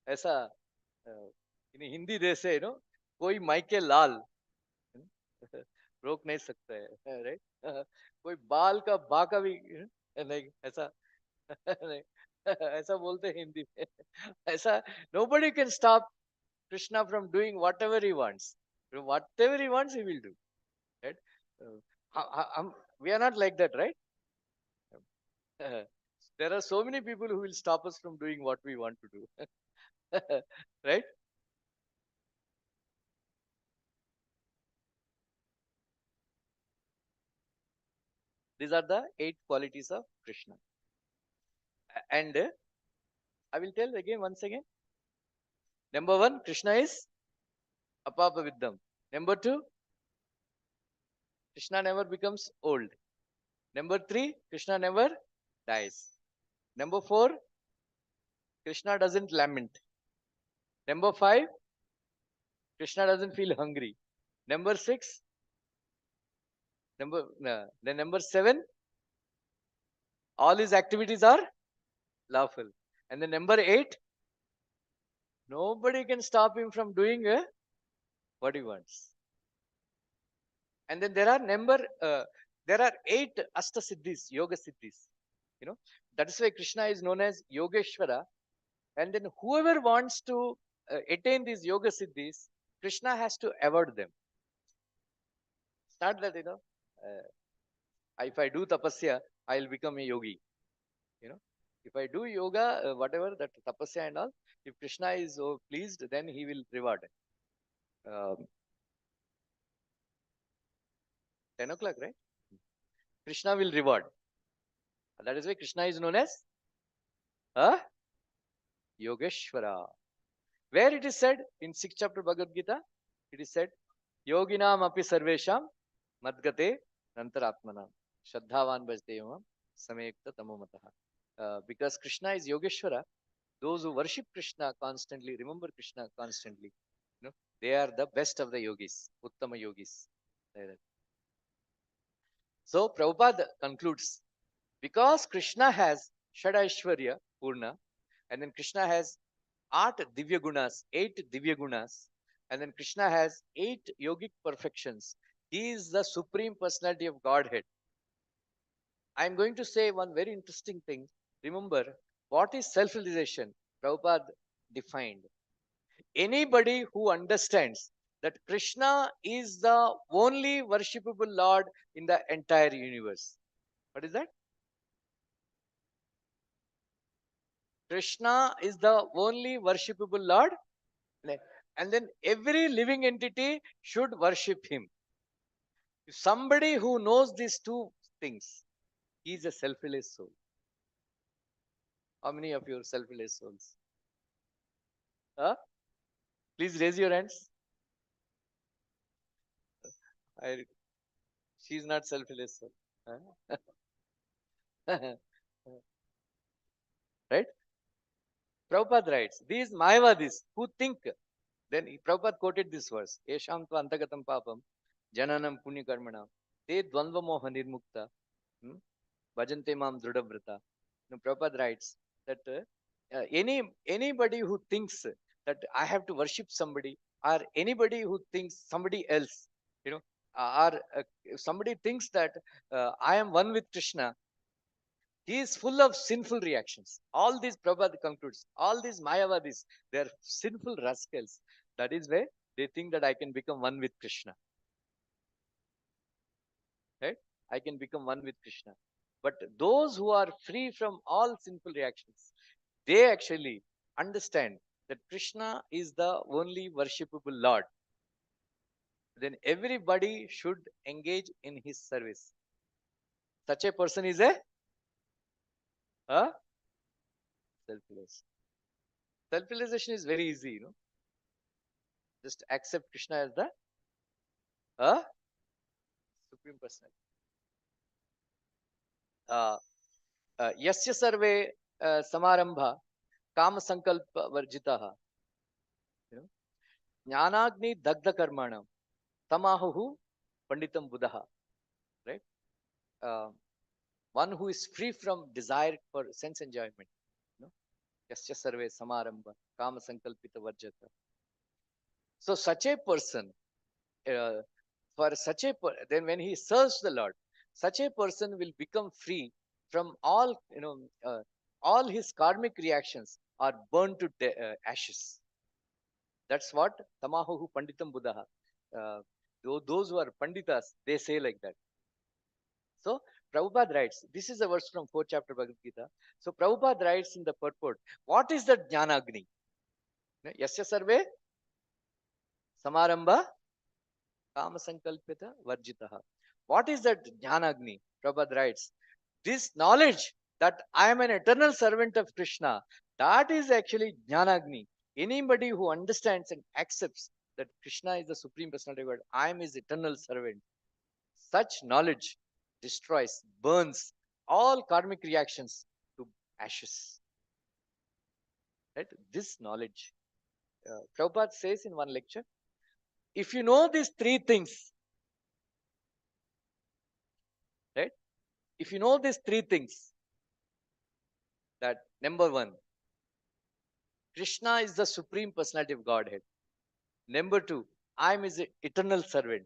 ऐसा in Hindi they say, कोई माइके लाल रोक नहीं सकता है, right? कोई बाल का बाका भी नहीं, ऐसा नहीं, ऐसा बोलते हैं हिंदी में. ऐसा nobody can stop Krishna from doing whatever he wants. Whatever he wants, he will do. Right? We are not like that, right? There are so many people who will stop us from doing what we want to do. Right? These are the 8 qualities of Krishna. And I will tell again, once again. Number 1, Krishna is Apapaviddham. Number 2, Krishna never becomes old. Number 3, Krishna never dies. Number 4, Krishna doesn't lament. Number 5, Krishna doesn't feel hungry. Number 6, then number 7, all his activities are lawful. And then number 8, nobody can stop him from doing what he wants. And then there are there are 8 Asta Siddhis, Yoga Siddhis. That is why Krishna is known as Yogeshwara. And then whoever wants to attain these Yoga Siddhis, Krishna has to avoid them. It's not that, if I do tapasya, I'll become a yogi. If I do yoga, whatever that tapasya and all, if Krishna is pleased, then he will reward. 10 o'clock, right? Krishna will reward. That is why Krishna is known as Yogeshwara. Where it is said in 6th chapter Bhagavad Gita, it is said, Yoginam api sarvesham madgate nantaratmanam shraddhavan bhajteyam samekta tamomataha. Because Krishna is Yogeshwara, those who worship Krishna constantly, remember Krishna constantly, they are the best of the yogis, Uttama yogis. So Prabhupada concludes, because Krishna has Shadaishwarya Purna, and then Krishna has 8 Divya Gunas, and then Krishna has 8 yogic perfections. He is the Supreme Personality of Godhead. I am going to say one very interesting thing. Remember, what is self-realization? Prabhupada defined. Anybody who understands that Krishna is the only worshipable Lord in the entire universe. What is that? Krishna is the only worshipable Lord, and then every living entity should worship him. If somebody who knows these two things, he is a self-realized soul. How many of you are self-realized souls? Please raise your hands. She is not self-realized soul. Right? Prabhupada writes, these Mayavadis who think, then Prabhupada quoted this verse, Esham tu antagatam papam, jananam punya karmanam, te dvandva moha nirmukta, bhajante mam drudavrata. Prabhupada writes that anybody who thinks that I have to worship somebody, or anybody who thinks somebody else, or if somebody thinks that I am one with Krishna, he is full of sinful reactions. All these, Prabhupada concludes, all these Mayavadis, they are sinful rascals. That is why they think that I can become one with Krishna. Right? I can become one with Krishna. But those who are free from all sinful reactions, they actually understand that Krishna is the only worshipable Lord. Then everybody should engage in his service. Such a person is a self-realized. Self-realization is very easy, Just accept Krishna as the Supreme Personality. Yasya sarve samarambha kama sankalpa varjitaha. Jnanagni dagda karmanam tamahu panditam buddha. Right? One who is free from desire for sense enjoyment. Yasya sarve samarambha kama sankalpita varjata. So such a person, then when he serves the Lord, such a person will become free from all, all his karmic reactions are burned to ashes. That's what Tamahu Panditam Buddha. Those who are Panditas, they say like that. So Prabhupada writes, this is a verse from 4th chapter Bhagavad Gita. So Prabhupada writes in the purport, what is the Jnanagni? Yasya sarve samarambha kama sankalpita varjitaha. What is that Jnanagni? Prabhupada writes, this knowledge that I am an eternal servant of Krishna, that is actually Jnanagni. Anybody who understands and accepts that Krishna is the Supreme Personality of God, I am his eternal servant, such knowledge destroys, burns all karmic reactions to ashes. Right? This knowledge. Prabhupada says in one lecture, if you know these 3 things, right? If you know these 3 things, that number 1, Krishna is the Supreme Personality of Godhead. Number 2, I am his eternal servant.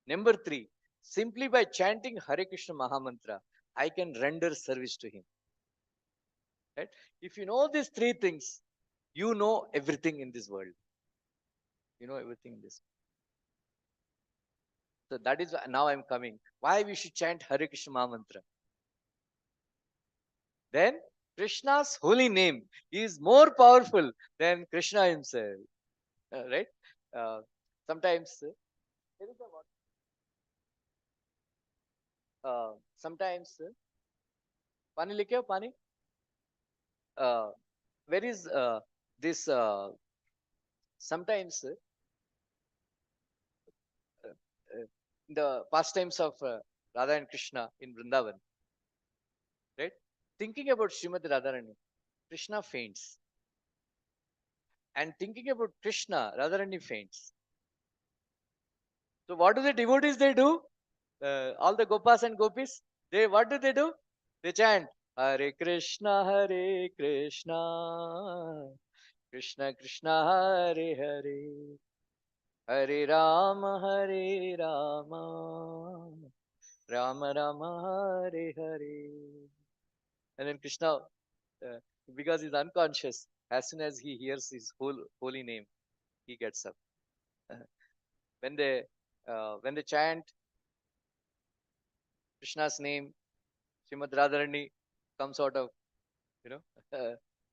Number 3, simply by chanting Hare Krishna Mahamantra, I can render service to him. Right? If you know these 3 things, you know everything in this world. You know everything in this. So that is now I'm coming. Why we should chant Hare Krishna Mahamantra? Then Krishna's holy name is more powerful than Krishna himself. Right? Sometimes there is a sometimes pani लेके आओ pani. Where is this? Sometimes the pastimes of Radha and Krishna in Vrindavan, right? Thinking about Srimati Radharani, Krishna faints. And thinking about Krishna, Radharani faints. So what do the devotees they do? All the Gopas and Gopis, what do? They chant Hare Krishna, Krishna Krishna, Hare Hare, Hare Rama, Rama Rama, Hare Hare. And then Krishna, because he's unconscious, as soon as he hears his holy name, he gets up. When they chant Krishna's name, Srimad Radharani comes out of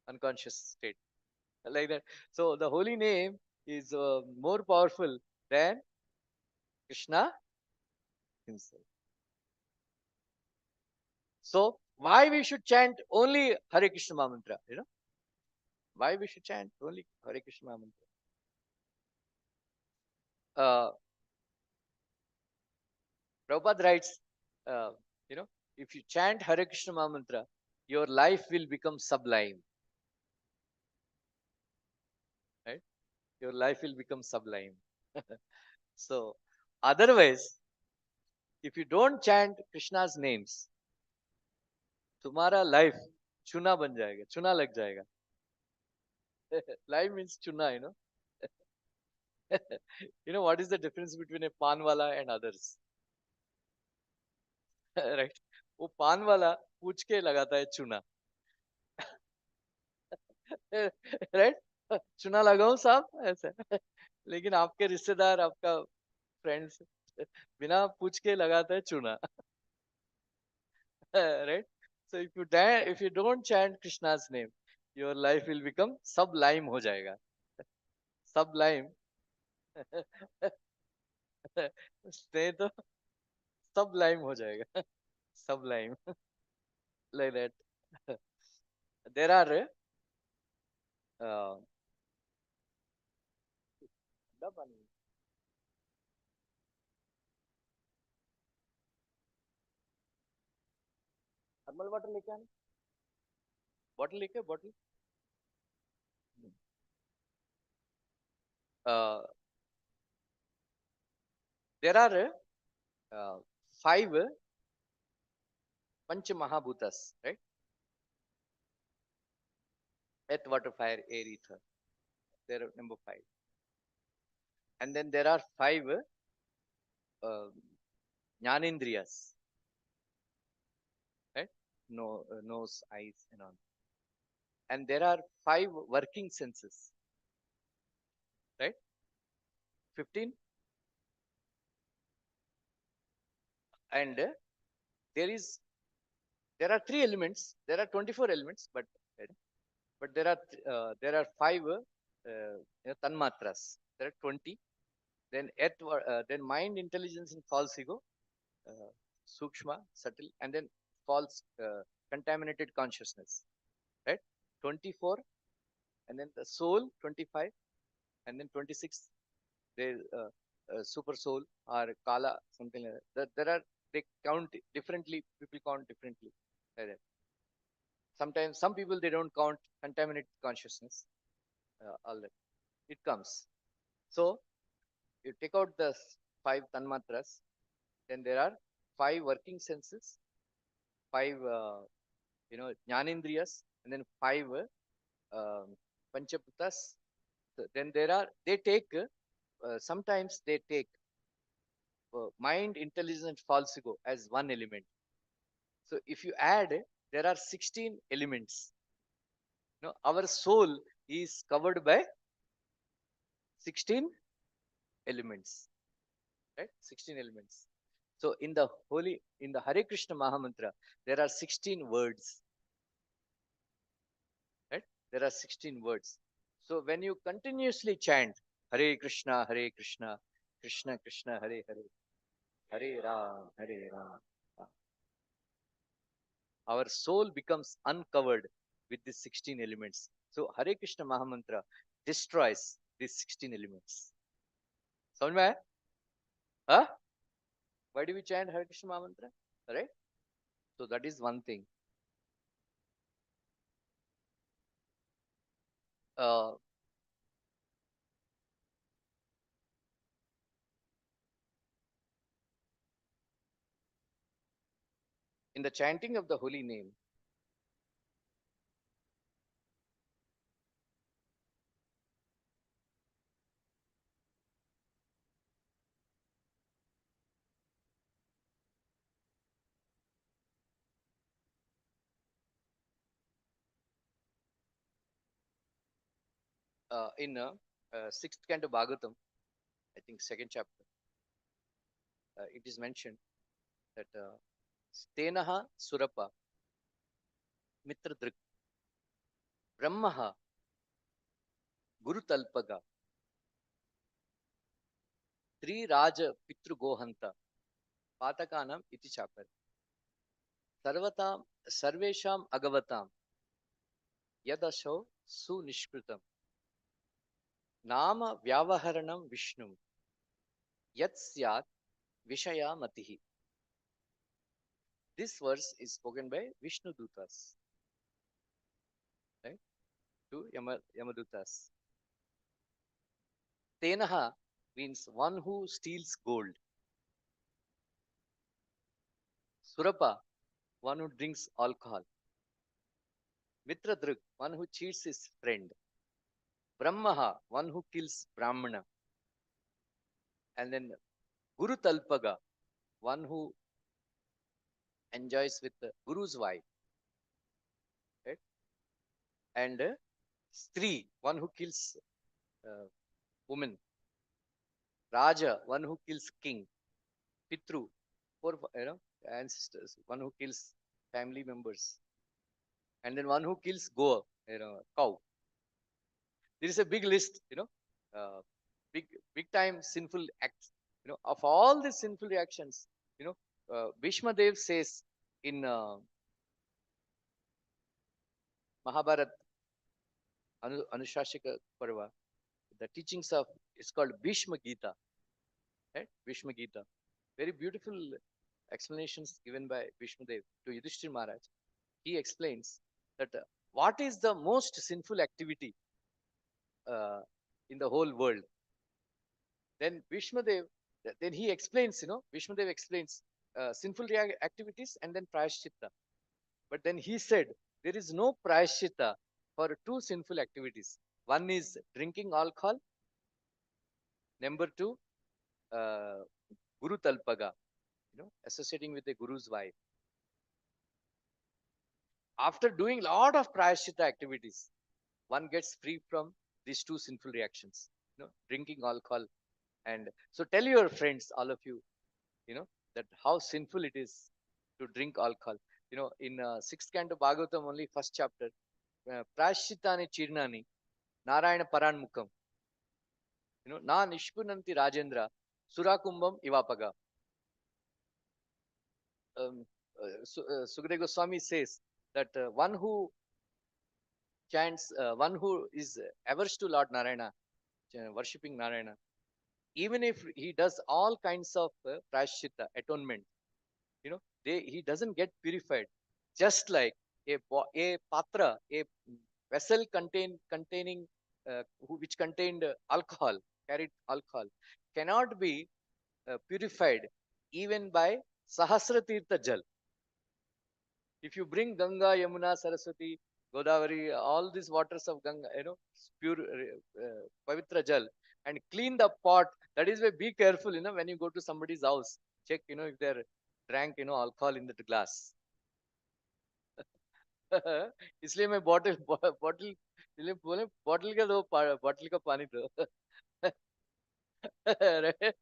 unconscious state like that. So the holy name is more powerful than Krishna himself. So why we should chant only Hare Krishna Mantra? Why we should chant only Hare Krishna Mantra? Prabhupada writes, if you chant Hare Krishna Mantra, your life will become sublime. Right? Your life will become sublime. So, otherwise, if you don't chant Krishna's names, तुम्हारा life चूना बन जाएगा, चूना लग जाएगा. Life means chuna, You know what is the difference between a pan wala and others? Right? वो पान वाला पूछ के लगाता है चूना. Right? चूना लगाओ साहब ऐसा. लेकिन आपके रिश्तेदार, आपका फ्रेंड्स बिना पूछ के लगाता है चूना. Right? So if you don't chant Krishna's name, your life will become sublime हो जाएगा. Sublime. नहीं तो sublime हो जाएगा. Sublime. Like that. There are thermal water लेके आना. बॉटल लेके bottle. There are 5 Panch Mahabhutas, right? Earth, water, fire, air, ether. There are number 5. And then there are 5 Jnanendriyas, right? Nose, eyes, and all. And there are 5 working senses, right? 15. And there are 3 elements. There are 24 elements, but there are 5 tanmatras. There are 20. Then then mind, intelligence, and false ego, sukshma, subtle, and then false contaminated consciousness, right? 24, and then the soul 25, and then 26. There super soul or kala, something like that. They count differently. People count differently. Like that. Sometimes some people they don't count contaminated consciousness. All that it comes. So you take out the 5 tanmatras, then there are 5 working senses, 5 jnanendriyas, and then 5 panchaputas. Then they take sometimes they take mind, intelligence, and false ego as one element. So if you add, there are 16 elements. No, our soul is covered by 16 elements, right? 16 elements. So in the Hare Krishna Mahamantra, there are 16 words, right? There are 16 words. So when you continuously chant Hare Krishna, Krishna Krishna, Hare Hare, Hare Ram, Hare Ram, our soul becomes uncovered with these 16 elements. So Hare Krishna Mahamantra destroys these 16 elements. समझ में आया? Huh? Why do we chant Hare Krishna Mahamantra? Right? So that is one thing. In the chanting of the holy name, in sixth canto Bhagavatam, I think second chapter, it is mentioned that Stenaha Surapa Mitradrik Brahmaha Guru Talpaga Tri Raja Pitru Gohanta Patakanam Iti Chapar Sarvatam Sarvesham Agavatam Yadasho Sunishkritam Nama Vyavaharanam Vishnu Yat Syat Vishaya Matihi. This verse is spoken by Vishnu Dutas, right? To Yamadutas. Tenaha means one who steals gold. Surapa, one who drinks alcohol. Mitradruk, one who cheats his friend. Brahmaha, one who kills Brahmana. And then Guru Talpaga, one who enjoys with the Guru's wife. Right? And Stri, one who kills woman. Raja, one who kills king. Pitru, for ancestors, one who kills family members. And then one who kills goa, cow. There is a big list, big time sinful acts. Of all these sinful reactions, Bhishma Dev says in Mahabharat Anushashika Parva, the teachings of, it's called Bhishma Gita, right? Bhishma Gita. Very beautiful explanations given by Bhishma Dev to Yudhishthir Maharaj. He explains that what is the most sinful activity in the whole world. Then Bhishma Dev, then he explains, Bhishma Dev explains sinful activities and then prayaschitta. But then he said there is no prayaschitta for two sinful activities. One is drinking alcohol. Number two, Guru Talpaga, associating with the Guru's wife. After doing a lot of prayaschitta activities, one gets free from these two sinful reactions, drinking alcohol. And so tell your friends, all of you, that how sinful it is to drink alcohol. In sixth canto Bhagavatam, only first chapter, Prashitani Chirnani, Narayana Paranmukam, Na Nishkunanti Rajendra, Surakumbam Ivapaga. Sukadeva Goswami says that one who chants, one who is averse to Lord Narayana, worshipping Narayana, even if he does all kinds of prashchitta, atonement, he doesn't get purified. Just like a patra, a vessel containing which contained alcohol, carried alcohol, cannot be purified even by Sahasra Tirtha Jal. If you bring Ganga, Yamuna, Saraswati, Godavari, all these waters of Ganga, pure Pavitra Jal, and clean the pot. That is why be careful, when you go to somebody's house, check, if they're drank, alcohol in that glass. इसलिए मैं bottle bottle इसलिए बोले bottle का दो bottle का पानी दो. Right?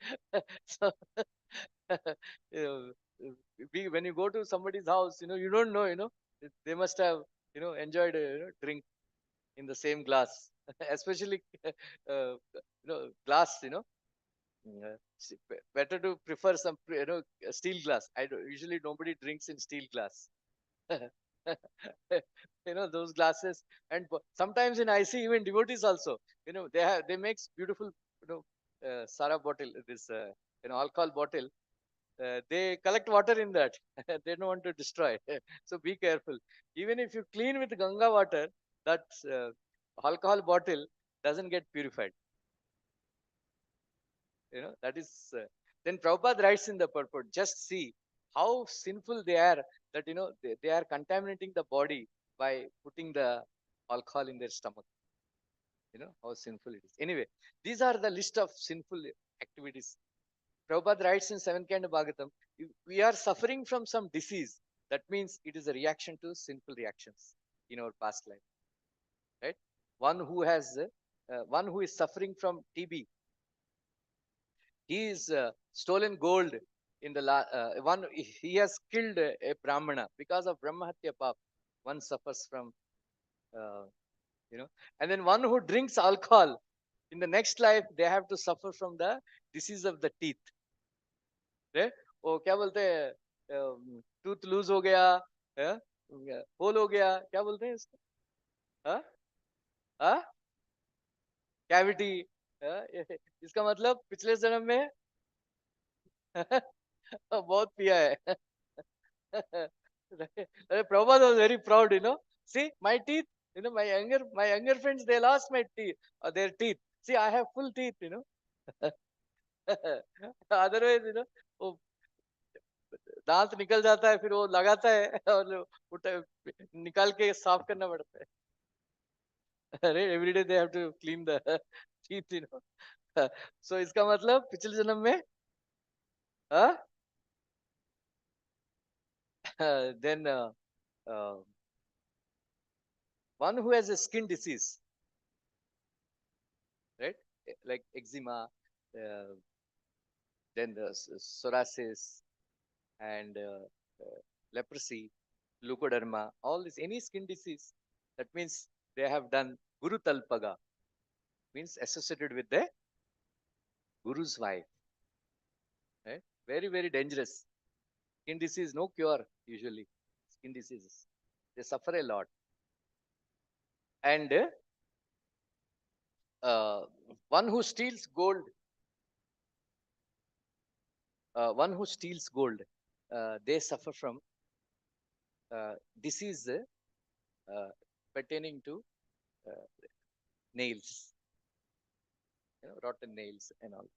So, you when you go to somebody's house, you don't know, they must have, enjoyed a drink in the same glass, especially, glass, better to prefer some, steel glass. Usually nobody drinks in steel glass. Those glasses, and sometimes I see even devotees also, they makes beautiful, Sara bottle, this, alcohol bottle. They collect water in that. They don't want to destroy. So be careful. Even if you clean with Ganga water, that alcohol bottle doesn't get purified. That is. Then Prabhupada writes in the purport, just see how sinful they are, that, they are contaminating the body by putting the alcohol in their stomach. How sinful it is. Anyway, these are the list of sinful activities. Prabhupada writes in 7th Canto Bhagavatam, we are suffering from some disease. That means it is a reaction to sinful reactions in our past life. Right? One who is suffering from TB, he is stolen gold in the one. He has killed a Brahmana because of Brahmahatya Pap. One suffers from, and then one who drinks alcohol, in the next life they have to suffer from the disease of the teeth. वो क्या बोलते हैं, tooth loose हो गया, whole हो गया, क्या बोलते हैं इसको, कैविटी. इसका मतलब पिछले जन्म में बहुत पिया है. Prabhupada was very proud, see my teeth, my younger friends, they lost my teeth, their teeth. See, I have full teeth, otherwise, वो दांत निकल जाता है, फिर वो लगाता है और निकाल के साफ करना पड़ता है. अरे everyday they have to clean the teeth, so इसका मतलब पिछले जन्म में, then one who has a skin disease, right, like eczema, then the psoriasis, and leprosy, leukoderma, all this, any skin disease, that means they have done guru talpaga, means associated with the guru's wife. Right? Very, very dangerous. Skin disease, no cure usually. Skin diseases, they suffer a lot. And one who steals gold, they suffer from disease pertaining to nails, rotten nails and all.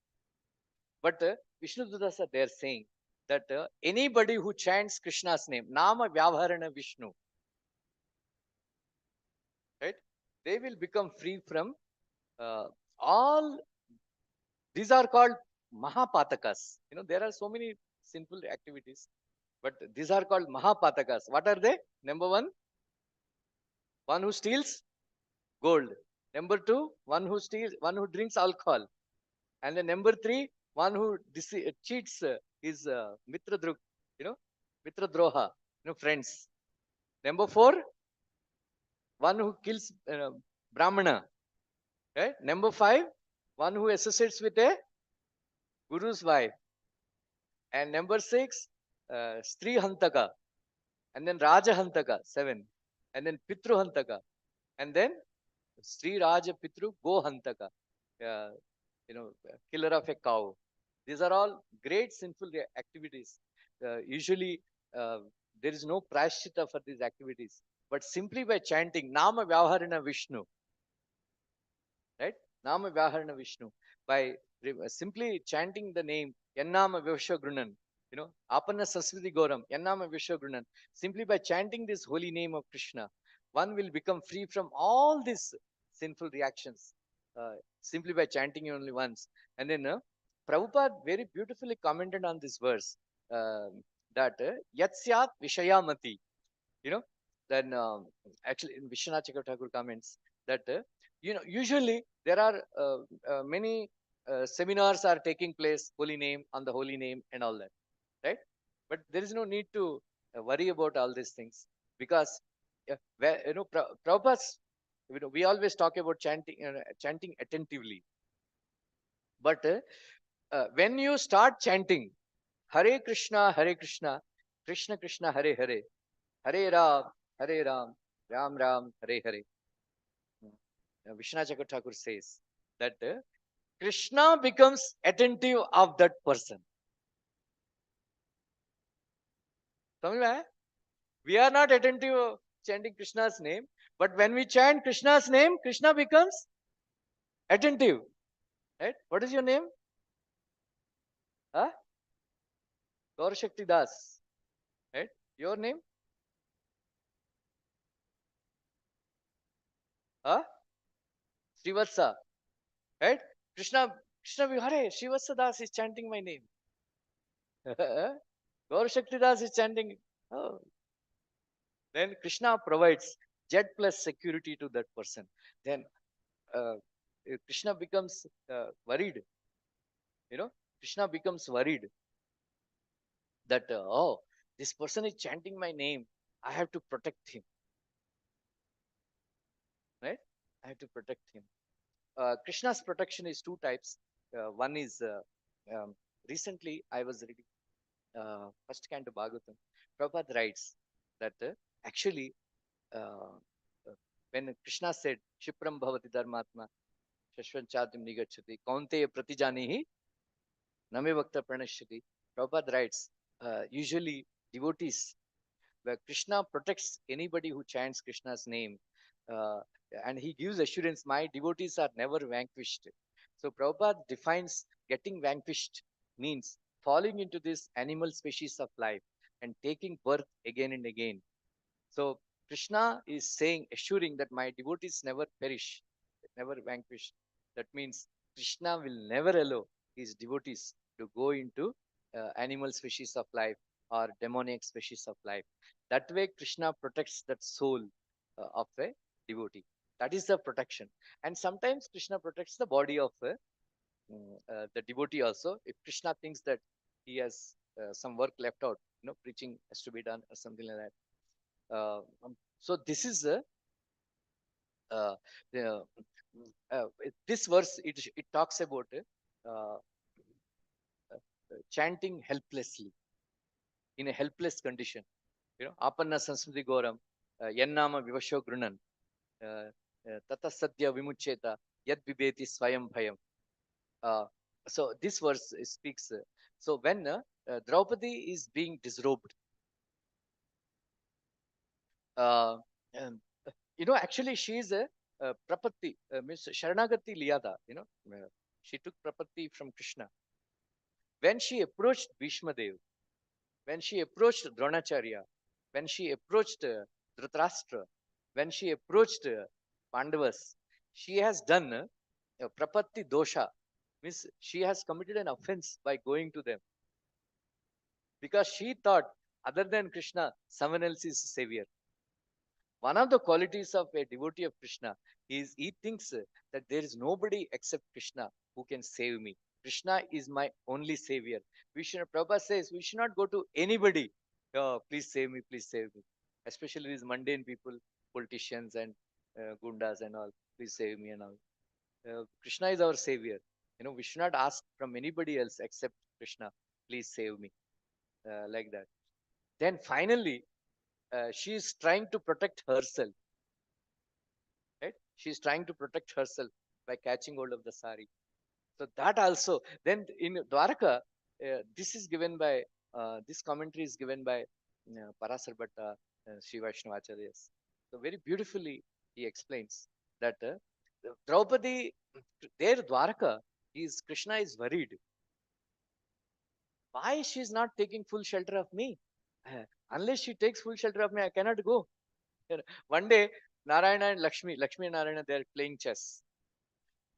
But Vishnu Dudasa, they are saying that anybody who chants Krishna's name, Nama Vyavaharana Vishnu, right, they will become free from all. These are called Mahapatakas. There are so many sinful activities, but these are called Mahapatakas. What are they? Number one who steals gold. Number two, one who drinks alcohol. And then number three, one who cheats his Mitra Druk, Mitra Droha, friends. Number four, one who kills Brahmana. Right? Number five, one who associates with a Guru's wife. And number six, Stri Hantaka. And then Raja Hantaka, 7. And then Pitru Hantaka. And then Sri Raja Pitru Go Hantaka, killer of a cow. These are all great sinful activities. Usually, there is no prashchita for these activities. But simply by chanting Nama Vyavaharana Vishnu, right? Nama Vyavaharana Vishnu, by simply chanting the name Yannama Vivashagrunan, Apana Sasviti Goram, Yannama Vivashagrunan, simply by chanting this holy name of Krishna, one will become free from all these sinful reactions. simply by chanting only once. And then Prabhupada very beautifully commented on this verse that Yatsyat Vishayamati, you know, then actually in Vishwanath Chakravarti comments that, usually there are many seminars are taking place, holy name, on the holy name and all that, right? But there is no need to worry about all these things because, Prabhupada's, we always talk about chanting attentively. But when you start chanting Hare Krishna, Krishna Krishna, Hare Hare, Hare Ram, Hare Ram, Ram Ram, Hare Hare. Vishwanath Chakravarti says that Krishna becomes attentive of that person. We are not attentive of chanting Krishna's name, but when we chant Krishna's name, Krishna becomes attentive. Right? What is your name? Huh? Gaurashakti Das. Right? Your name? Huh? Srivatsa. Right? Krishna, Hare, Srivatsa Das is chanting my name. Gaurashakti Das is chanting. Oh. Then Krishna provides jet plus security to that person. Then Krishna becomes worried. Krishna becomes worried that, oh, this person is chanting my name. I have to protect him. Right? I have to protect him. Krishna's protection is two types. One is, recently I was reading first canto Bhagavatam. Prabhupada writes that actually, when Krishna said, Shipram bhavati dharmatma, shashvanchatim nigachati, kaunteya pratijanihi, name bhakta pranashyati. Prabhupada writes, usually devotees, where Krishna protects anybody who chants Krishna's name, and he gives assurance, my devotees are never vanquished. So Prabhupada defines getting vanquished means falling into this animal species of life and taking birth again and again. So Krishna is saying, assuring that my devotees never perish, never vanquished. That means Krishna will never allow his devotees to go into animal species of life or demonic species of life. That way, Krishna protects that soul of a devotee. That is the protection. And sometimes Krishna protects the body of the devotee also. If Krishna thinks that he has some work left out, preaching has to be done or something like that. So this is uh, the, this verse. It talks about chanting helplessly, in a helpless condition. Apanna Sansmriti Goram, Yennama Vivasho Grunan, Tata Satya Vimucheta, Yad Bibeti Swayam Bhayam. So this verse speaks. So when Draupadi is being disrobed, actually she is a Prapatti, means Sharanagati Liyada. She took Prapatti from Krishna. When she approached Bhishma Dev, when she approached Dronacharya, when she approached Dhritarashtra, when she approached Pandavas, she has done Prapatti Dosha, means she has committed an offense by going to them. Because she thought, other than Krishna, someone else is savior. One of the qualities of a devotee of Krishna is he thinks that there is nobody except Krishna who can save me. Krishna is my only savior. Prabhupada says we should not go to anybody. Oh, please save me, please save me. Especially these mundane people, politicians and gundas and all. Please save me and all. Krishna is our savior. We should not ask from anybody else except Krishna. Please save me. Like that. Then finally, she is trying to protect herself. Right? She is trying to protect herself by catching hold of the sari. So that also, then in Dwaraka, this is given by, this commentary is given by Parasar Bhatta, Sri Vaishnavacharyas. So very beautifully he explains that Draupadi, there Dwaraka, Krishna is worried. Why she is not taking full shelter of me? Unless she takes full shelter of me, I cannot go. One day, Narayana and Lakshmi and Narayana, they are playing chess.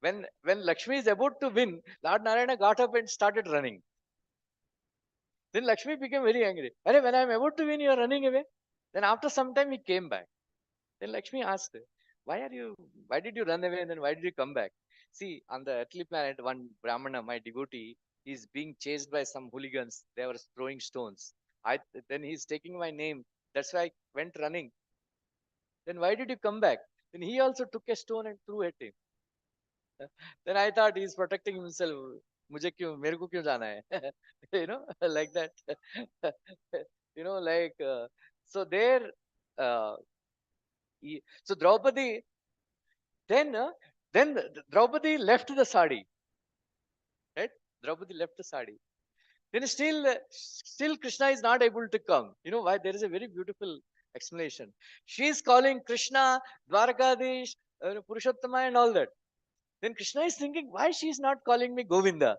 When Lakshmi is about to win, Lord Narayana got up and started running. Then Lakshmi became very angry. Arey, when I am about to win, you are running away. Then after some time he came back. Then Lakshmi asked, why did you run away and then why did you come back? See, on the earthly planet, one Brahmana, my devotee, is being chased by some hooligans. They were throwing stones. Then he's taking my name. That's why I went running. Then why did you come back? Then he also took a stone and threw at him. Then I thought he's protecting himself. मुझे क्यों मेरे को क्यों जाना है? You know, like that. You know, like so there. Uh, so Draupadi, then Draupadi left the sari, right? Draupadi left the sari. Then still Krishna is not able to come. You know why? There is a very beautiful explanation. She is calling Krishna, Dwarkadish, Purushottama, and all that. Then Krishna is thinking, why she is not calling me Govinda?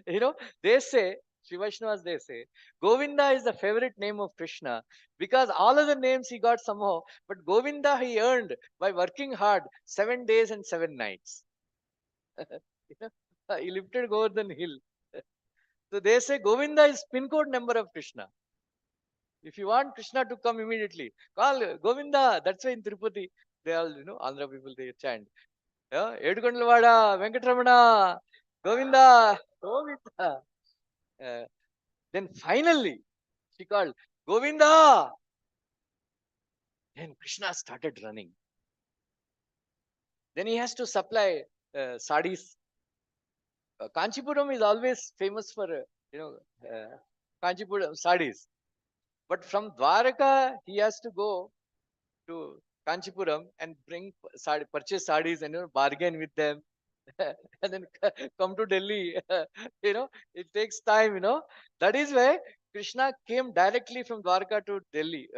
You know, they say, Sri Vaishnavas, they say, Govinda is the favorite name of Krishna because all other names he got somehow, but Govinda he earned by working hard 7 days and 7 nights. You know, he lifted Govardhan hill. So they say Govinda is pin code number of Krishna. If you want Krishna to come immediately, call Govinda. That's why in Tirupati, they all, you know, Andhra people, they chant. Yeah, Edukondalvada, Venkatramana, Govinda, Govinda. Then finally, she called Govinda. Then Krishna started running. Then he has to supply sadis. Kanchipuram is always famous for, Kanchipuram sadis. But from Dwaraka, he has to go to Kanchipuram and purchase sadis and bargain with them. And then come to Delhi. It takes time. That is why Krishna came directly from Dwarka to Delhi,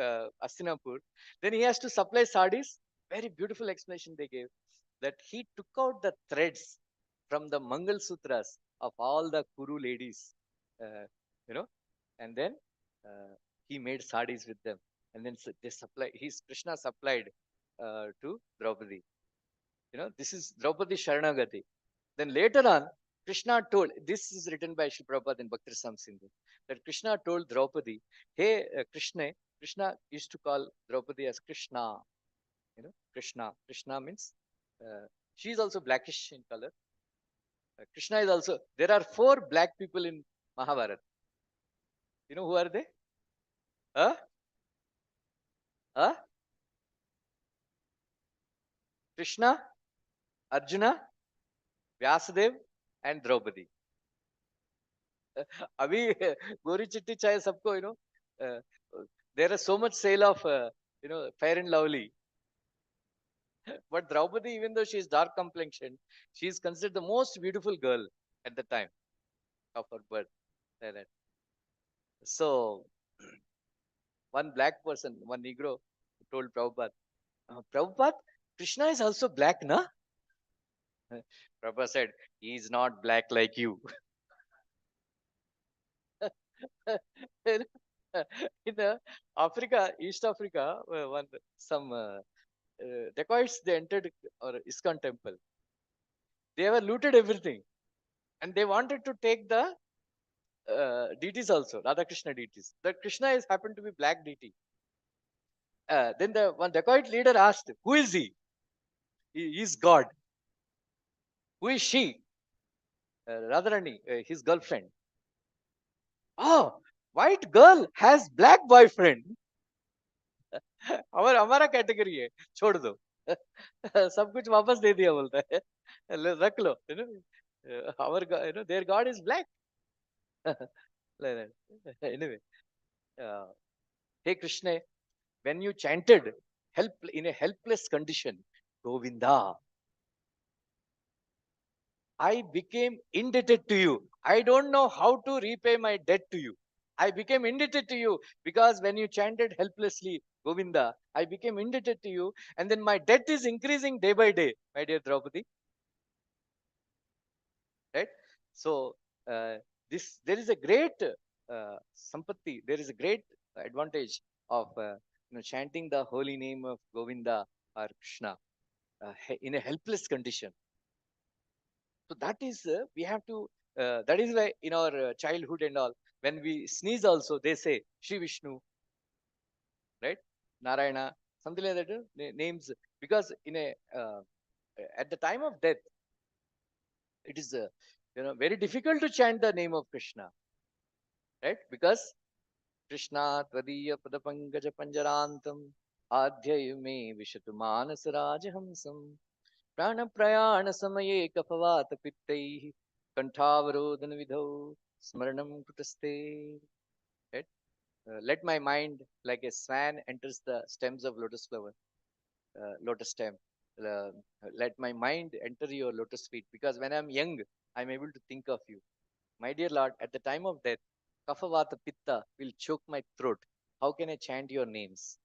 Astinapur. Then he has to supply sadis. Very beautiful explanation they gave, that he took out the threads from the Mangal Sutras of all the Kuru ladies, uh, and then he made sadis with them. And then Krishna supplied to Draupadi. This is Draupadi Sharanagati. Then later on, Krishna told, this is written by Sri Prabhupada in Bhakti Rasamrita Sindhu, that Krishna told Draupadi, hey, Krishna used to call Draupadi as Krishna. Krishna. Krishna means, she is also blackish in color. Krishna is also, there are 4 black people in Mahabharata. You know who are they? Huh? Huh? Krishna, Arjuna, Vyasadev, and Draupadi. Abhi Gori Chitti Chai sabko, there is so much sale of, Fair and Lovely. But Draupadi, even though she is dark complexion, she is considered the most beautiful girl at the time of her birth. Like that. So, one black person, one Negro, told Prabhupada, Prabhupada, Krishna is also black, na? Prabhupada said, he is not black like you. In Africa, East Africa, some dacoits, they entered or ISKCON temple. They were looted everything, and they wanted to take the deities also, Radha Krishna deities. The Krishna is happened to be black deity. Then the one dacoit leader asked, "Who is he?" He is God. Who is she? Radharani, his girlfriend. Oh, white girl has black boyfriend. हमारा category है, छोड़ दो. सब कुछ वापस दे दिया बोलता है, रख लो. Their God is black. Anyway, hey Krishna, when you chanted in a helpless condition, Govinda, I became indebted to you. I don't know how to repay my debt to you. I became indebted to you because when you chanted helplessly, Govinda, I became indebted to you, and then my debt is increasing day by day, my dear Draupadi. Right? So, there is a great sampatti, there is a great advantage of chanting the holy name of Govinda or Krishna in a helpless condition. So that is, we have to, that is why in our childhood and all, when we sneeze also, they say Shri Vishnu, right? Narayana, something like that, names, because in a, at the time of death, it is, very difficult to chant the name of Krishna, right? Because Krishna Tvadiya Padapangaja Panjarantam Adhyayume Vishatu Manas Rajhamsam Prana Prayana Samaye Kapavata Pittaihi Kantavarodan Vidho Smaranam Kutaste. Right? Let my mind, like a swan, enters the stems of lotus flower, lotus stem. Uh, let my mind enter your lotus feet, because when I'm young, I'm able to think of you. My dear Lord, at the time of death, Kaphavata Pitta will choke my throat. How can I chant your names?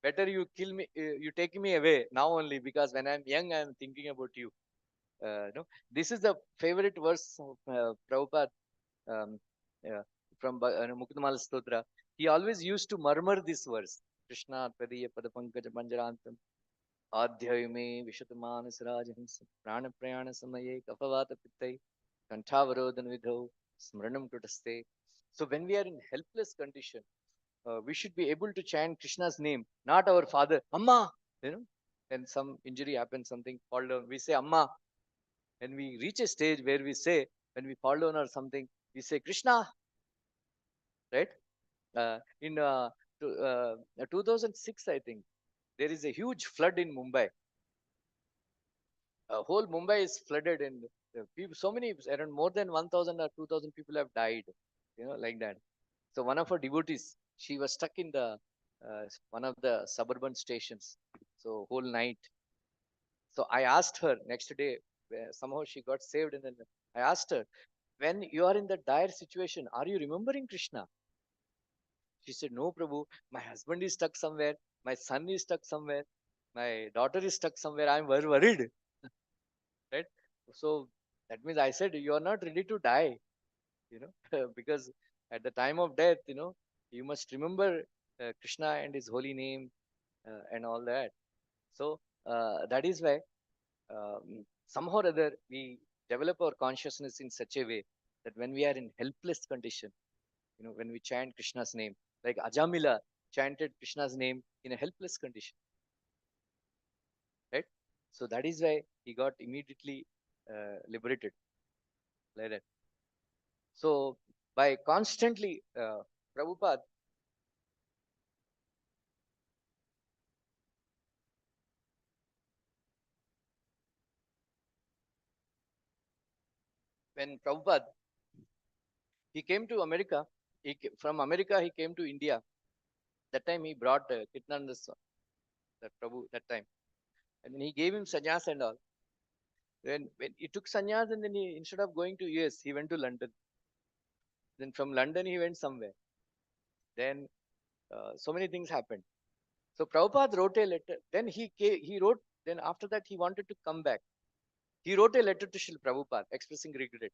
Better you kill me, you take me away now only, because when I'm young, I'm thinking about you. No, this is the favorite verse of Prabhupada, um, uh, from Muktamala Stotra. He always used to murmur this verse: Krishna Tvadiya Padapankaja Panjarantam Adhyayume Vishatumanas Rajahams Prana Prayana Samaye Kapavata Pittai Kantavarodan Vidho Smranam Krutaste. So when we are in helpless condition, we should be able to chant Krishna's name, not our father, Amma. When some injury happens, something fall down, we say Amma. When we reach a stage where we say, when we fall down or something, we say Krishna, right? In 2006, I think, there is a huge flood in Mumbai. Whole Mumbai is flooded, and people, so many, around more than 1,000 or 2,000 people have died, like that. So one of her devotees, she was stuck in the one of the suburban stations. So whole night. So I asked her next day, somehow she got saved, and then I asked her, when you are in that dire situation, are you remembering Krishna? She said, no, Prabhu, my husband is stuck somewhere, my son is stuck somewhere, my daughter is stuck somewhere. I'm very worried. Right? So that means I said, you are not ready to die, because at the time of death, you must remember Krishna and his holy name, and all that. So that is why, somehow or other, we develop our consciousness in such a way that when we are in helpless condition, when we chant Krishna's name, like Ajamila chanted Krishna's name in a helpless condition, right? So that is why he got immediately liberated, like that. So by constantly, Prabhupada, when Prabhupada, he came to America, from America he came to India. That time he brought Kirtananda, that Prabhu, that time. And then he gave him sannyas and all. When he took sannyas, and then he, instead of going to US, he went to London. Then from London he went somewhere. Then so many things happened. So Prabhupada wrote a letter. Then he wrote. Then after that he wanted to come back. He wrote a letter to Srila Prabhupada expressing regret.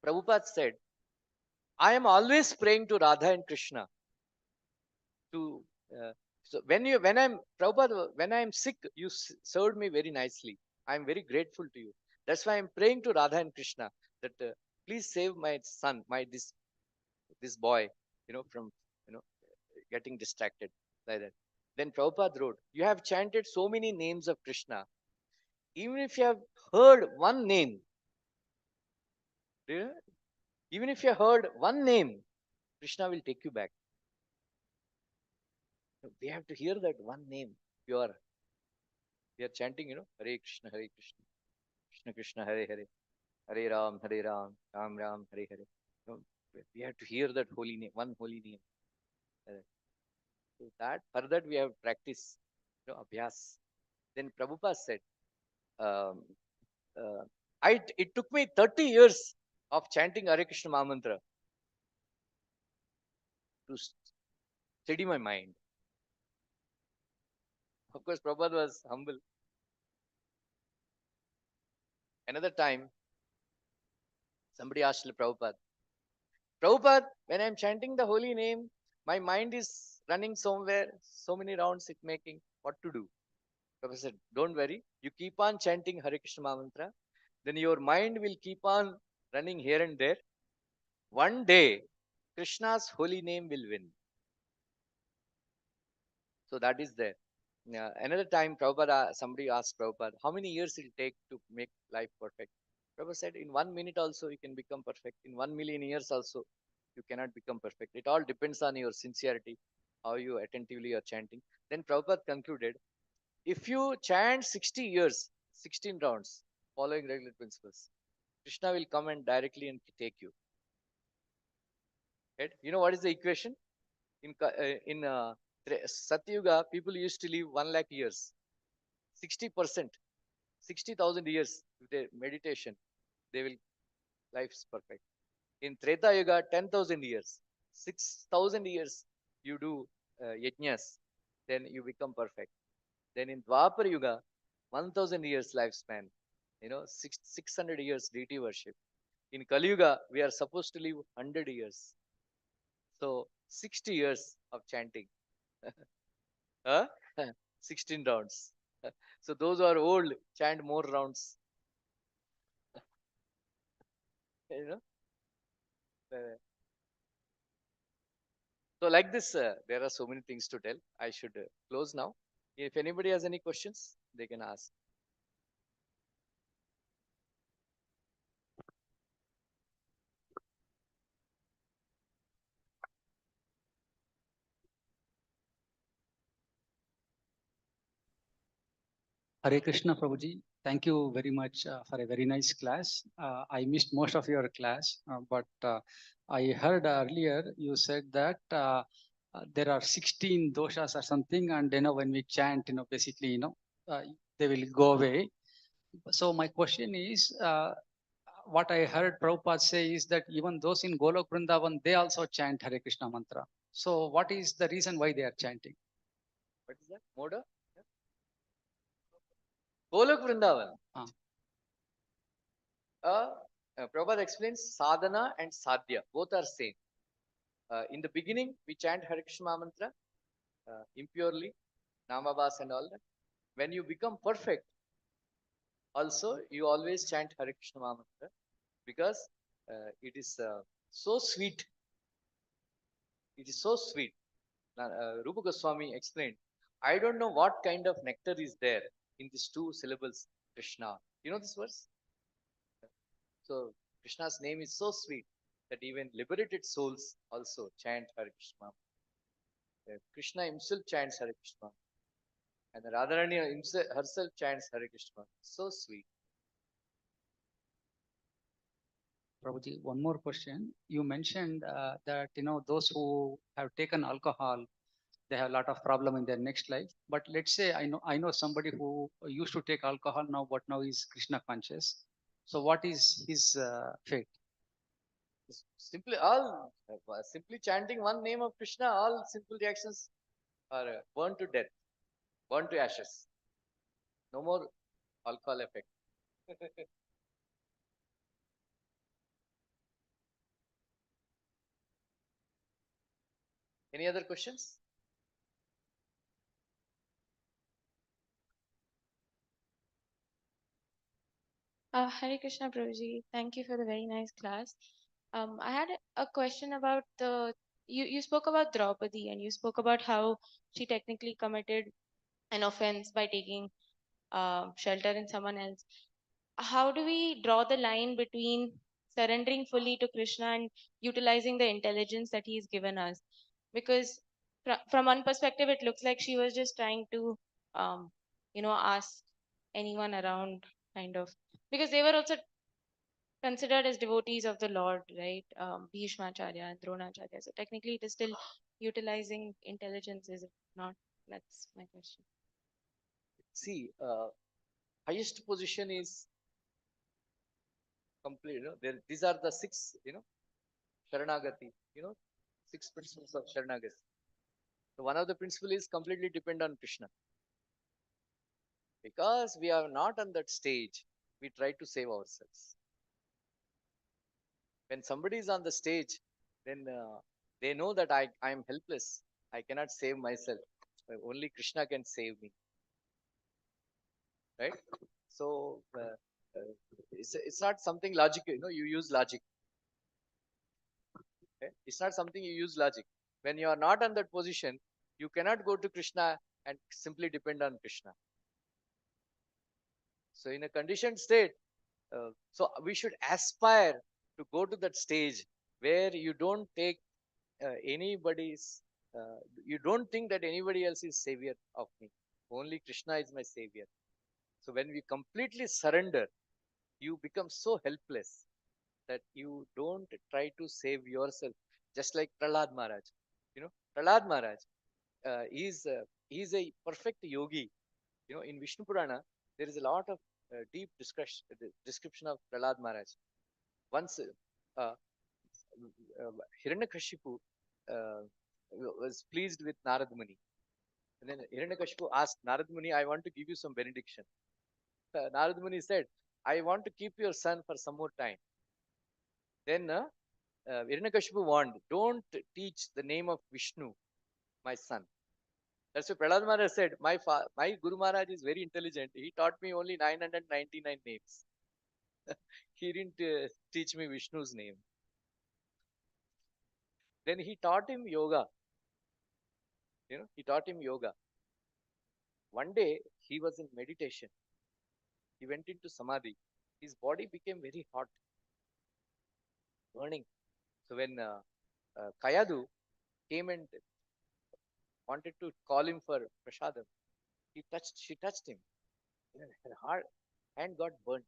Prabhupada said, I am always praying to Radha and Krishna. To so when I'm Prabhupada, when I'm sick, you served me very nicely. I'm very grateful to you. That's why I'm praying to Radha and Krishna that please save my son, this boy, from getting distracted, like that. Then Prabhupada wrote, you have chanted so many names of Krishna. Even if you have heard one name, even if you have heard one name, Krishna will take you back. We have to hear that one name. We are chanting, Hare Krishna, Hare Krishna, Krishna Krishna, Hare Hare, Hare Ram, Ram Ram, Hare Hare. We have to hear that holy name, one holy name. So that for that we have practice, abhyas. Then Prabhupada said, um, uh, it took me 30 years of chanting Hare Krishna Mahamantra to steady my mind. Of course, Prabhupada was humble. Another time, somebody asked Prabhupada, Prabhupada, when I'm chanting the holy name, my mind is running somewhere, so many rounds it making. What to do? Prabhupada said, don't worry. You keep on chanting Hare Krishna Mahamantra. then your mind will keep on running here and there. One day, Krishna's holy name will win. So that is there. Another time, Prabhupada, somebody asked Prabhupada, how many years it will take to make life perfect? Prabhupada said, in 1 minute also you can become perfect. In 1 million years also you cannot become perfect. It all depends on your sincerity, how you attentively are chanting. Then Prabhupada concluded, if you chant 60 years, 16 rounds, following regular principles, Krishna will come and directly and take you. Right? You know what is the equation? In Satyuga, people used to live 1 lakh years. 60%, 60,000 years with their meditation, they will life's perfect. In Treta Yuga, 10,000 years, 6,000 years you do yajnas, then you become perfect. Then in Dwapar Yuga, 1,000 years lifespan, 600 years deity worship. In Kali Yuga, we are supposed to live 100 years. So 60 years of chanting. Huh? 16 rounds. So those who are old chant more rounds. You know. So like this, there are so many things to tell. I should close now. If anybody has any questions, they can ask. Hare Krishna, Prabhuji. Thank you very much for a very nice class. I missed most of your class, but I heard earlier you said that there are 16 doshas or something, and when we chant, basically, they will go away. So my question is, what I heard Prabhupada say is that even those in Golok Vrindavan, they also chant Hare Krishna mantra. So what is the reason why they are chanting? What is that? Moda? Golok Vrindavan. Prabhupada explains sadhana and sadhya. Both are same. In the beginning, we chant Hare Krishna mantra impurely, namabas and all that. When you become perfect, also you always chant Hare Krishna mantra because it is so sweet. It is so sweet. Rupa Goswami explained, I don't know what kind of nectar is there in these 2 syllables, Krishna. You know this verse? So Krishna's name is so sweet that even liberated souls also chant Hare Krishna. Krishna himself chants Hare Krishna. And Radharani herself chants Hare Krishna. So sweet. Prabhuji, one more question. You mentioned that those who have taken alcohol, they have a lot of problem in their next life. But let's say I know somebody who used to take alcohol now, but now is Krishna conscious. So what is his fate? Simply chanting one name of Krishna, all simple reactions are burned to death, burned to ashes. No more alcohol effect. Any other questions? Hare Krishna, Prabhuji. Thank you for the very nice class. I had a question about you spoke about Draupadi and you spoke about how she technically committed an offense by taking shelter in someone else. How do we draw the line between surrendering fully to Krishna and utilizing the intelligence that he's given us? Because from one perspective, it looks like she was just trying to, ask anyone around, kind of, because they were also considered as devotees of the Lord, right? Bhishmacharya and Dronacharya. So technically, it is still utilizing intelligence, is it not? That's my question. See, highest position is complete. These are the 6, Sharanagati. 6 principles of Sharanagati. So one of the principle is completely depend on Krishna. Because we are not on that stage, we try to save ourselves. When somebody is on the stage, then they know that I am helpless. I cannot save myself. Only Krishna can save me. Right? So It's not something logical, you use logic. Okay? It's not something you use logic. When you are not in that position, you cannot go to Krishna and simply depend on Krishna. So in a conditioned state, so we should aspire to go to that stage where you don't take anybody's, you don't think that anybody else is savior of me. Only Krishna is my savior. So when we completely surrender, you become so helpless that you don't try to save yourself. Just like Prahlad Maharaj, Prahlad Maharaj, he's a perfect yogi. In Vishnu Purana, there is a lot of deep description of Prahlad Maharaj. Once Hiranyakashipu was pleased with Narad Muni. And then Hiranyakashipu asked Narad Muni, I want to give you some benediction. Narad Muni said, I want to keep your son for some more time. Then Hiranyakashipu warned, don't teach the name of Vishnu, my son. That's why Prahlad Maharaj said, my Guru Maharaj is very intelligent. He taught me only 999 names. He didn't teach me Vishnu's name. Then he taught him yoga. He taught him yoga. One day he was in meditation. He went into samadhi. His body became very hot, burning. So when Kayadu came and wanted to call him for prasadam, she touched him. Her hand got burnt.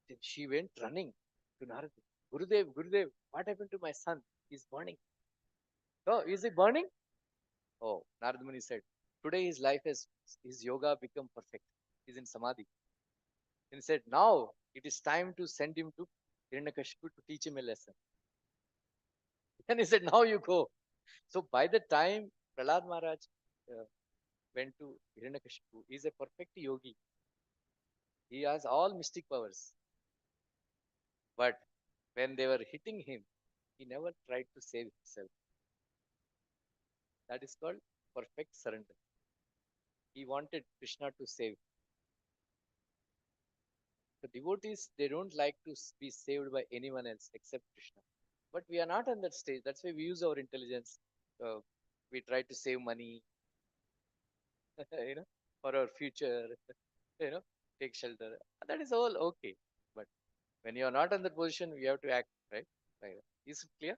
Then she went running to Narada. Gurudev, what happened to my son? He's burning. Oh, is he burning? Oh, Narada Muni said, today his yoga become perfect. He's in samadhi. And he said, now it is time to send him to Hiranyakashipu to teach him a lesson. And he said, now you go. So by the time Prahlad Maharaj went to Hiranyakashipu, he is a perfect yogi. He has all mystic powers. But when they were hitting him, he never tried to save himself. That is called perfect surrender. He wanted Krishna to save. The devotees, they don't like to be saved by anyone else except Krishna. But we are not on that stage. That's why we use our intelligence. We try to save money, for our future, take shelter. That is all okay. But when you are not in that position, we have to act, right? Like that. Is it clear?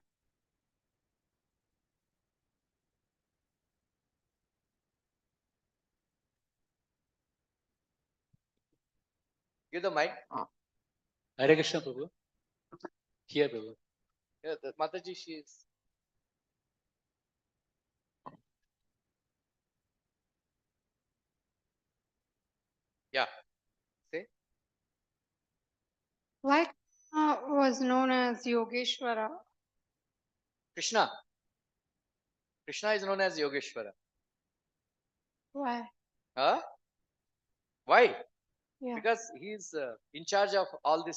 Give the mic. Hare Krishna, Prabhu. Here, Prabhu. Yeah, the Mataji, she is. Yeah. Say. Why was known as Yogeshwara? Krishna. Krishna is known as Yogeshwara. Why? Huh? Why? Yeah. Because he is in charge of all the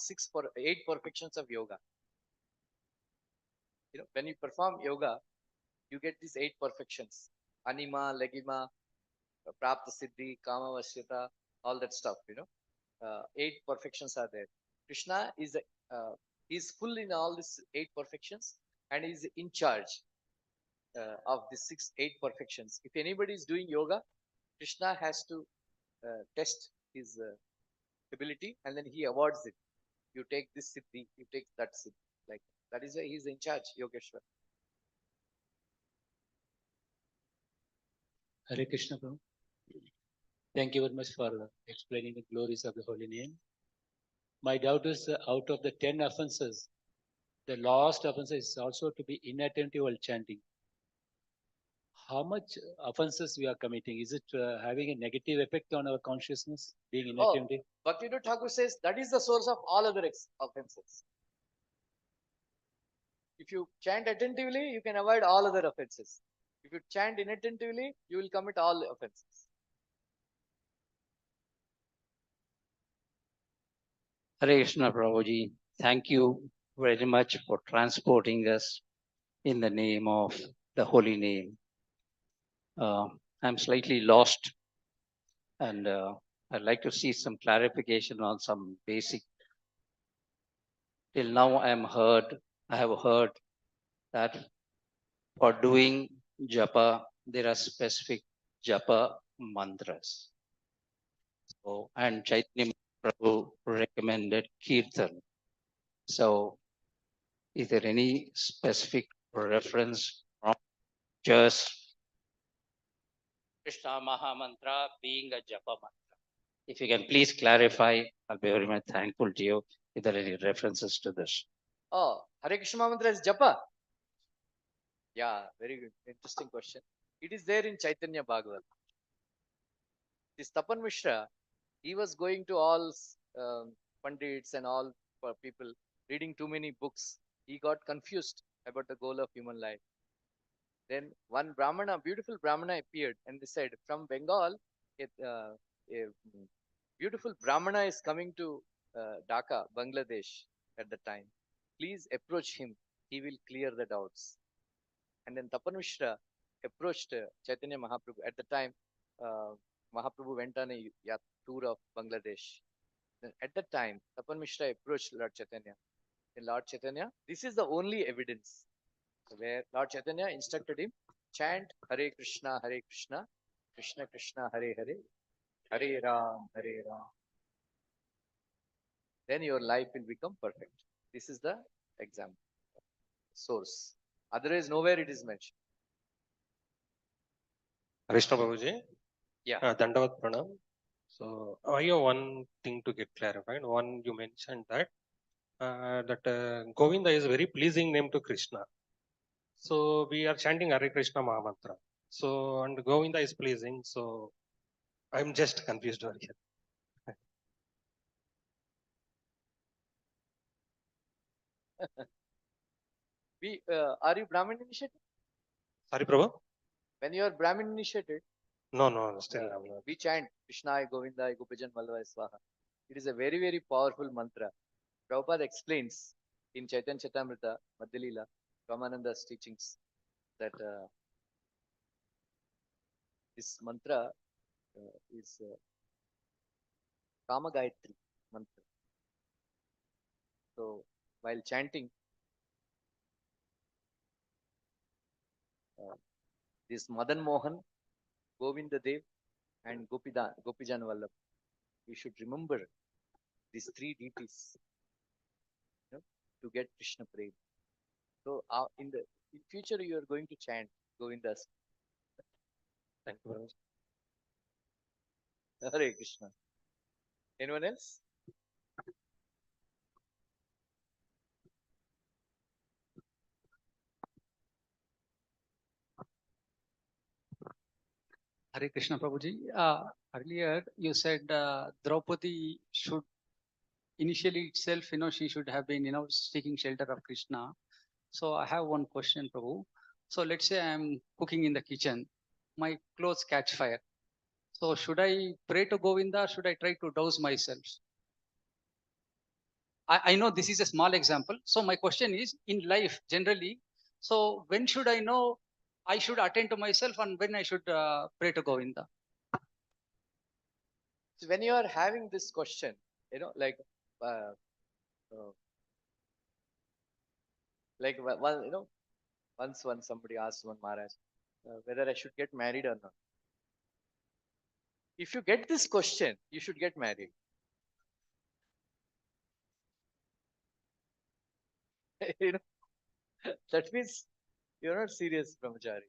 8 perfections of yoga. When you perform yoga, you get these 8 perfections: anima, legima, prapta siddhi, kama vashyata, all that stuff. 8 perfections are there. Krishna is full in all these 8 perfections, and is in charge of the 8 perfections. If anybody is doing yoga, Krishna has to test his ability, and then he awards it. You take this siddhi, you take that siddhi. Like that is why he is in charge, Yogeshwar. Hare Krishna, Prabhu. Thank you very much for explaining the glories of the holy name. My doubt is out of the 10 offenses, the last offense is also to be inattentive while chanting. How much offenses we are committing? Is it having a negative effect on our consciousness, being inattentive? Bhaktivinoda Thakur says that is the source of all other offenses. If you chant attentively, you can avoid all other offenses. If you chant inattentively, you will commit all offenses. Hare Krishna, Prabhuji. Thank you very much for transporting us in the name of the holy name. I'm slightly lost, and I'd like to see some clarification on some basic. Till now, I have heard that for doing japa, there are specific japa mantras. So, and Chaitanya Prabhu recommended kirtan. So, is there any specific reference from just Krishna Mahamantra being a japa mantra? If you can please clarify, I'll be very much thankful to you. If there are any references to this. Oh, Hare Krishna mantra is japa. Yeah, very good. Interesting question. It is there in Chaitanya Bhagavata. This Tapan Mishra, he was going to all pandits and all people reading too many books. He got confused about the goal of human life. Then one Brahmana, beautiful Brahmana appeared and they said, from Bengal, a beautiful Brahmana is coming to Dhaka, Bangladesh at the time. Please approach him. He will clear the doubts. And then Tapan Mishra approached Chaitanya Mahaprabhu. At the time, Mahaprabhu went on a tour of Bangladesh. Then at that time, Tapan Mishra approached Lord Chaitanya. And Lord Chaitanya, this is the only evidence where Lord Chaitanya instructed him, chant Hare Krishna, Krishna Krishna, Hare Hare, Hare Ram, Hare Ram. Then your life will become perfect. This is the example, source. Otherwise, nowhere it is mentioned. Krishna Prabhuji. Yeah. Dandavat Pranam. So I have one thing to get clarified. One, you mentioned that Govinda is a very pleasing name to Krishna. So we are chanting Hare Krishna Mahamantra. So and Govinda is pleasing. So I'm just confused over here. Are you Brahmin initiated? Sorry, Prabhu? When you are Brahmin initiated, No, still I'm not. we chant Krishna Govinda Gopijan Malvaya Swaha. It is a very, very powerful mantra. Prabhupada explains in Chaitanya Chaitamrita, Madhyalila, Ramananda's teachings that this mantra is Kama Gayatri mantra. So while chanting this Madan Mohan, Govinda Dev, and Gopijan Vallabh, we should remember these three deities, to get Krishna Prem. So in future you are going to chant Govinda's. Thank you very much. Hare Krishna. Anyone else? Hare Krishna Prabhuji. Earlier you said Draupadi should initially itself, she should have been, seeking shelter of Krishna. So I have one question, Prabhu. So let's say I'm cooking in the kitchen, my clothes catch fire. So should I pray to Govinda or should I try to douse myself? I know this is a small example. So my question is, in life generally, so when should I know I should attend to myself and when I should pray to Govinda? So when you are having this question, like once somebody asked one Maharaj whether I should get married or not. If you get this question, you should get married. That means you're not serious, brahmachari.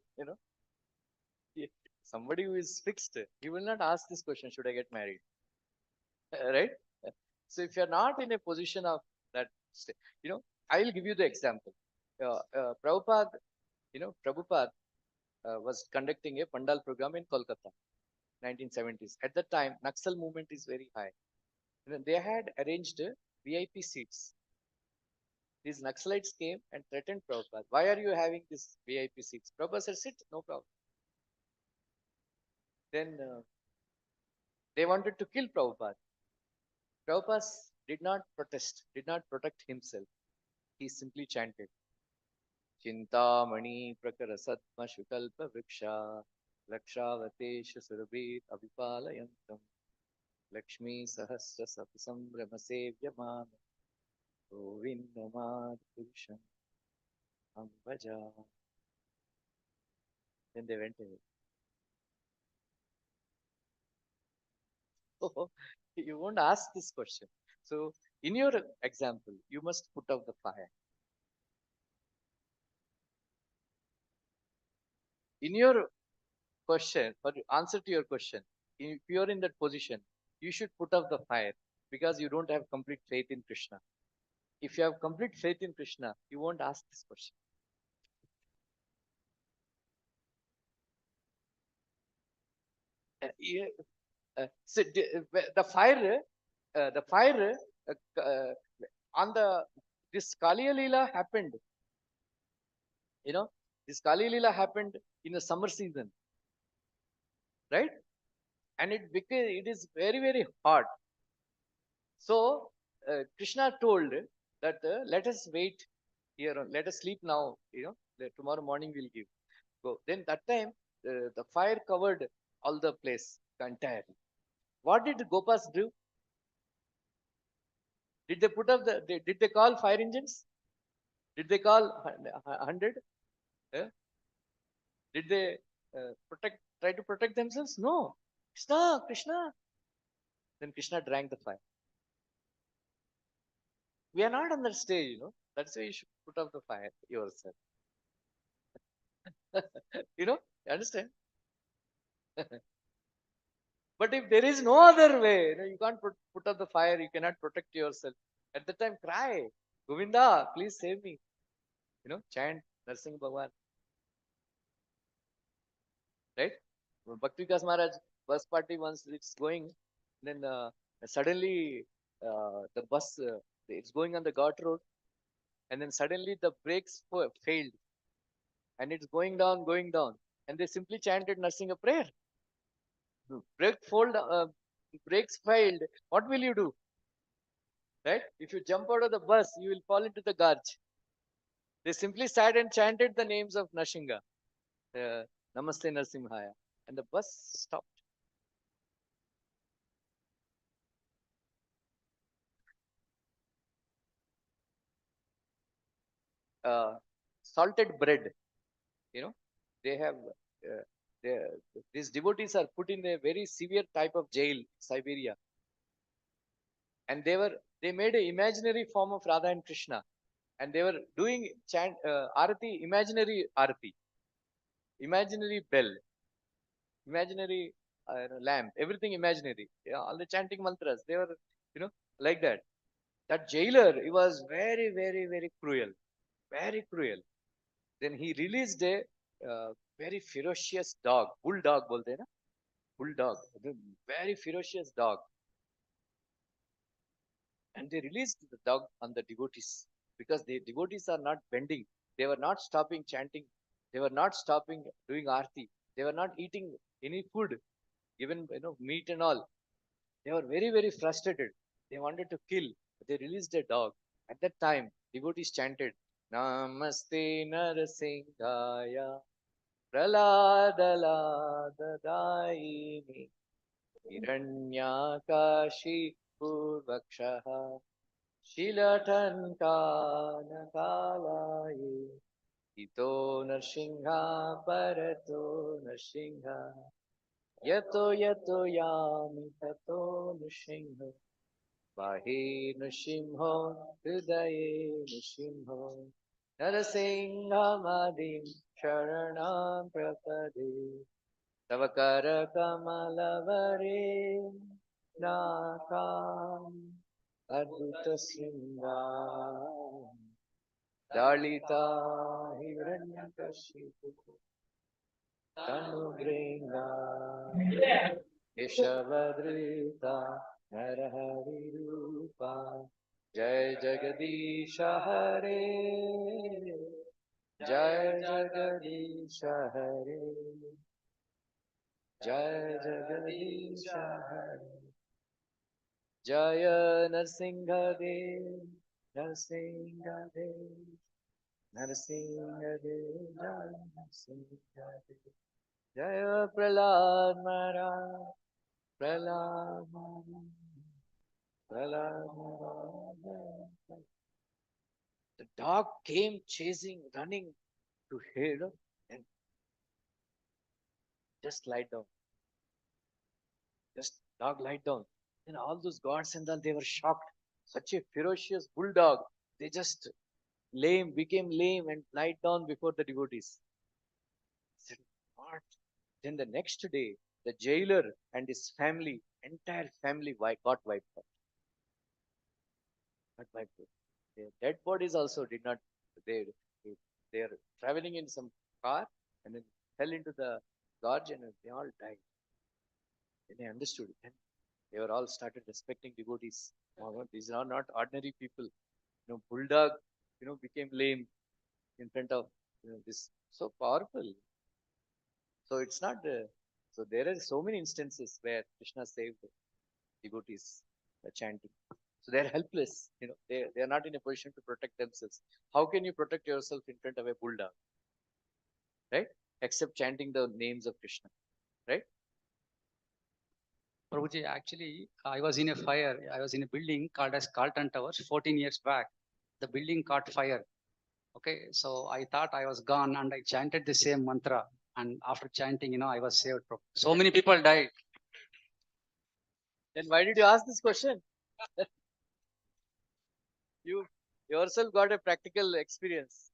Somebody who is fixed, he will not ask this question, should I get married? Right? So if you're not in a position of that, I will give you the example. Prabhupada, Prabhupada was conducting a Pandal program in Kolkata, 1970s. At that time, Naxal movement is very high. They had arranged VIP seats. These Naxalites came and threatened Prabhupada. Why are you having these VIP seats? Prabhupada said, sit, no problem. Then they wanted to kill Prabhupada. Prabhupada did not protest, did not protect himself. He simply chanted, Chintamani Prakarasatma Shukalpa Vriksha Lakshavatesha Surabhir Avipalayantam Lakshmi Sahasra Sapisambramasevyamam Govindamad Ambaja. Then they went away. Oh, you won't ask this question. So, in your example, you must put out the fire. In your question, or answer to your question, if you are in that position, you should put out the fire because you don't have complete faith in Krishna. If you have complete faith in Krishna, you won't ask this question. So the fire, on the this Kaliya Leela happened. You know, this Kaliya Leela happened in the summer season, right? And it is very hot. So Krishna told that let us wait here, let us sleep now. Tomorrow morning we'll give. Go. Then that time the fire covered all the place entirely. What did the Gopas do? Did they put up did they call fire engines? Did they call 100? Did they try to protect themselves? No. Krishna. Then Krishna drank the fire. We are not on that stage, That's why you should put up the fire yourself. You understand? But if there is no other way, you can't put up the fire, you cannot protect yourself. At the time, cry, Govinda, please save me. Chant Narsingh Bhagwan. Right? Bhakti Vikas Maharaj, bus party once it's going, then suddenly the bus, it's going on the Ghat road, and then suddenly the brakes failed, and it's going down, and they simply chanted Narsingh a prayer. Brakes failed. What will you do? Right? If you jump out of the bus, you will fall into the garbage. They simply sat and chanted the names of Narsingha, Namaste Narsimhaya, and the bus stopped. Salted bread, they have these devotees are put in a very severe type of jail, Siberia, and they made an imaginary form of Radha and Krishna, and they were doing arati, imaginary bell, imaginary lamp, everything imaginary. All the chanting mantras, they were, like that. That jailer, he was very cruel, very cruel. Then he released a very ferocious dog, bulldog, bolte na, bulldog, very ferocious dog, and they released the dog on the devotees because the devotees are not bending. They were not stopping chanting. They were not stopping doing arti. They were not eating any food, even meat and all. They were very frustrated. They wanted to kill. But they released a dog. At that time, devotees chanted, Namaste Narasimhaya Praladaladaini Hiranyakashi Purvakshaha Shilatankanakalaye Ito Narsingha Parato Narsingha Yato Yami Tato Narsingha Bahe Nrsimho Hridaye Nrsimho Narasinghamadin Sharanam Prapade Tavakara Kamalavare Nakam Adhuta Sringa Dalita Hiranyakashipu Tanubringa Keshavadrita Narahari Rupa Jai Jagadisha Hare Jai Jagadisha Hare Jai Jagadisha Hare Jaya Narsingha Dev Narsingha Dev Narsingha Dev Jaya Narsingha Dev Jaya Prahlad Maharaj The dog came chasing, running to head and just lie down. Just dog lie down. Then all those gods and all, they were shocked. Such a ferocious bulldog. They just became lame and lied down before the devotees. I said, what? Then the next day, the jailer and his family, entire family got wiped out. Got wiped out. Their dead bodies also did not, they are traveling in some car and then fell into the gorge and they all died. Then they understood. Then they were all started respecting devotees. Oh, these are not ordinary people. Bulldog, became lame in front of this. So powerful. So it's not. So there are so many instances where Krishna saved devotees chanting. So they're helpless. They are not in a position to protect themselves. How can you protect yourself in front of a bulldog? Right? Except chanting the names of Krishna. Right? Prabhuji, actually, I was in a fire. I was in a building called as Carlton Towers 14 years back. The building caught fire. Okay, so I thought I was gone and I chanted the same mantra. And after chanting, I was saved. So many people died. Then why did you ask this question? You yourself got a practical experience.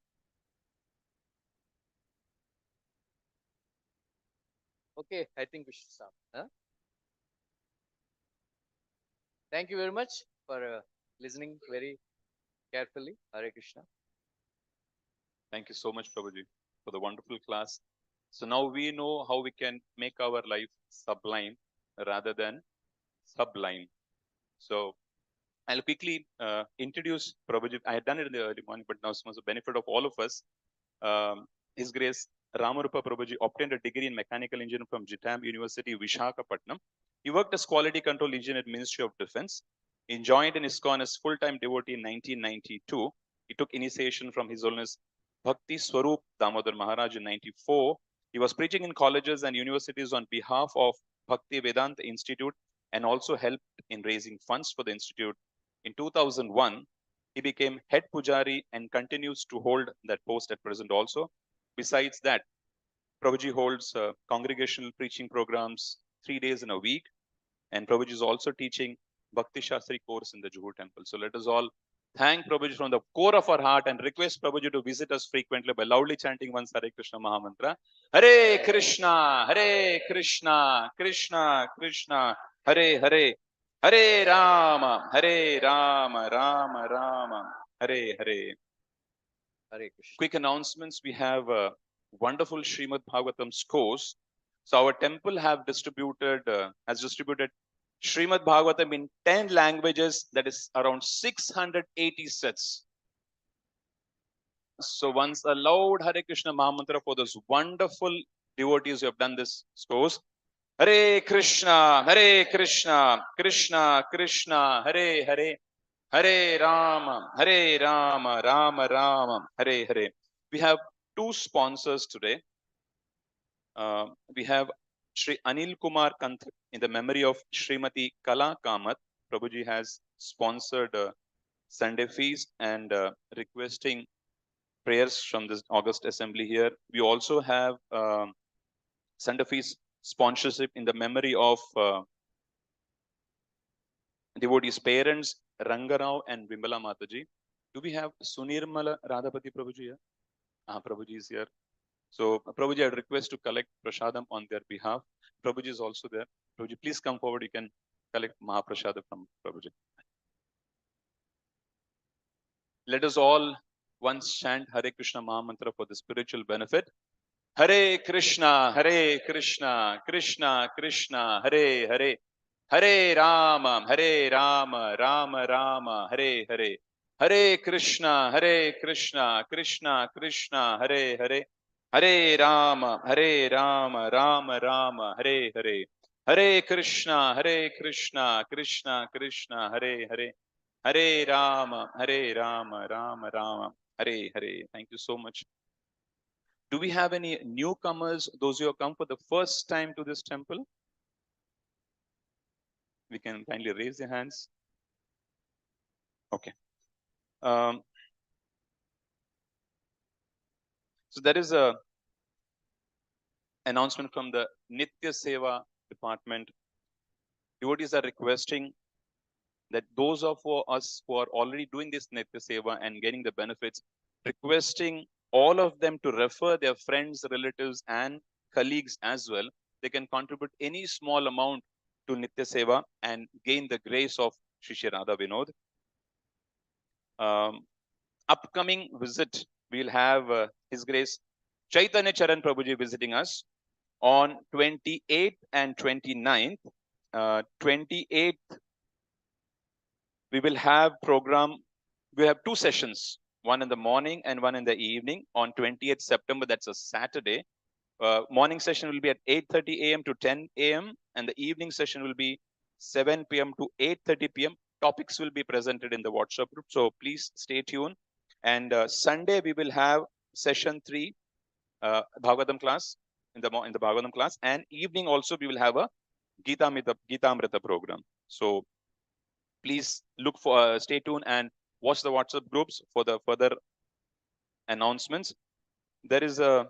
Okay, I think we should stop. Huh? Thank you very much for listening very carefully. Hare Krishna. Thank you so much, Prabhuji, for the wonderful class. So now we know how we can make our life sublime rather than sublime. So I'll quickly introduce Prabhuji. I had done it in the early morning, but now it's for the benefit of all of us. His Grace Ramarupa Prabhuji obtained a degree in mechanical engineering from Nityam University, Visakhapatnam. He worked as quality control engineer at Ministry of Defense. He joined in ISKCON as full-time devotee in 1992. He took initiation from His Holiness Bhakti Swarup Damodar Maharaj in 94. He was preaching in colleges and universities on behalf of Bhakti Vedanta Institute and also helped in raising funds for the institute. In 2001, he became head pujari and continues to hold that post at present also. Besides that, Prabhuji holds congregational preaching programs 3 days in a week. And Prabhuji is also teaching Bhakti Shastri course in the Juhu temple. So let us all thank Prabhuji from the core of our heart and request Prabhuji to visit us frequently by loudly chanting once Hare Krishna Mahamantra. Hare Krishna, Krishna Krishna, Hare Hare, Hare Rama, Rama Rama, Hare Hare. Hare Krishna. Quick announcements. We have wonderful Srimad Bhagavatam scores. So our temple has distributed Srimad Bhagavatam in 10 languages, that is around 680 sets. So once a loud Hare Krishna Mahamantra for those wonderful devotees who have done this scores. Hare Krishna, Krishna Krishna, Hare Hare, Hare Rama, Rama Rama, Hare Hare. We have two sponsors today. We have Shri Anil Kumar Kanth in the memory of Srimati Kala Kamath. Prabhuji has sponsored Sunday feast and requesting prayers from this August assembly here. We also have Sunday feast sponsorship in the memory of devotees' parents, Rangarao and Vimbala Mataji. Do we have Sunirmala Radhapati Prabhuji here? Prabhuji is here. So Prabhuji, I request to collect Prashadam on their behalf. Prabhuji is also there. Prabhuji, please come forward. You can collect Mahaprashadam from Prabhuji. Let us all once chant Hare Krishna Mahamantra for the spiritual benefit. Hare Krishna, Krishna Krishna, Hare Hare, Hare Rama, Rama Rama, Hare Hare. Hare Krishna, Krishna Krishna, Hare Hare. Hare Rama, Rama Rama, Hare Hare. Hare Krishna, Krishna Krishna, Hare Hare. Hare Rama, Rama Rama, Hare Hare. Thank you so much. Do we have any newcomers, those who have come for the first time to this temple? we can kindly raise your hands. Okay. So there is a announcement from the Nitya Seva department. Devotees are requesting that those of us who are already doing this Nitya Seva and getting the benefits, requesting all of them to refer their friends, relatives, and colleagues as well. They can contribute any small amount to Nitya Seva and gain the grace of Shri Radha Vinod. Upcoming visit, we'll have His Grace Chaitanya Charan Prabhuji visiting us on 28th and 29th. 28th, we will have program. We have two sessions, one in the morning and one in the evening on 20th September. That's a Saturday. Morning session will be at 8:30 a.m. to 10 a.m. and the evening session will be 7 p.m. to 8:30 p.m. Topics will be presented in the WhatsApp group, so please stay tuned. And Sunday we will have session 3, Bhagavatam class in the Bhagavatam class, and evening also we will have a Gita-amrita program. So please look for, stay tuned and watch the WhatsApp groups for the further announcements. There is a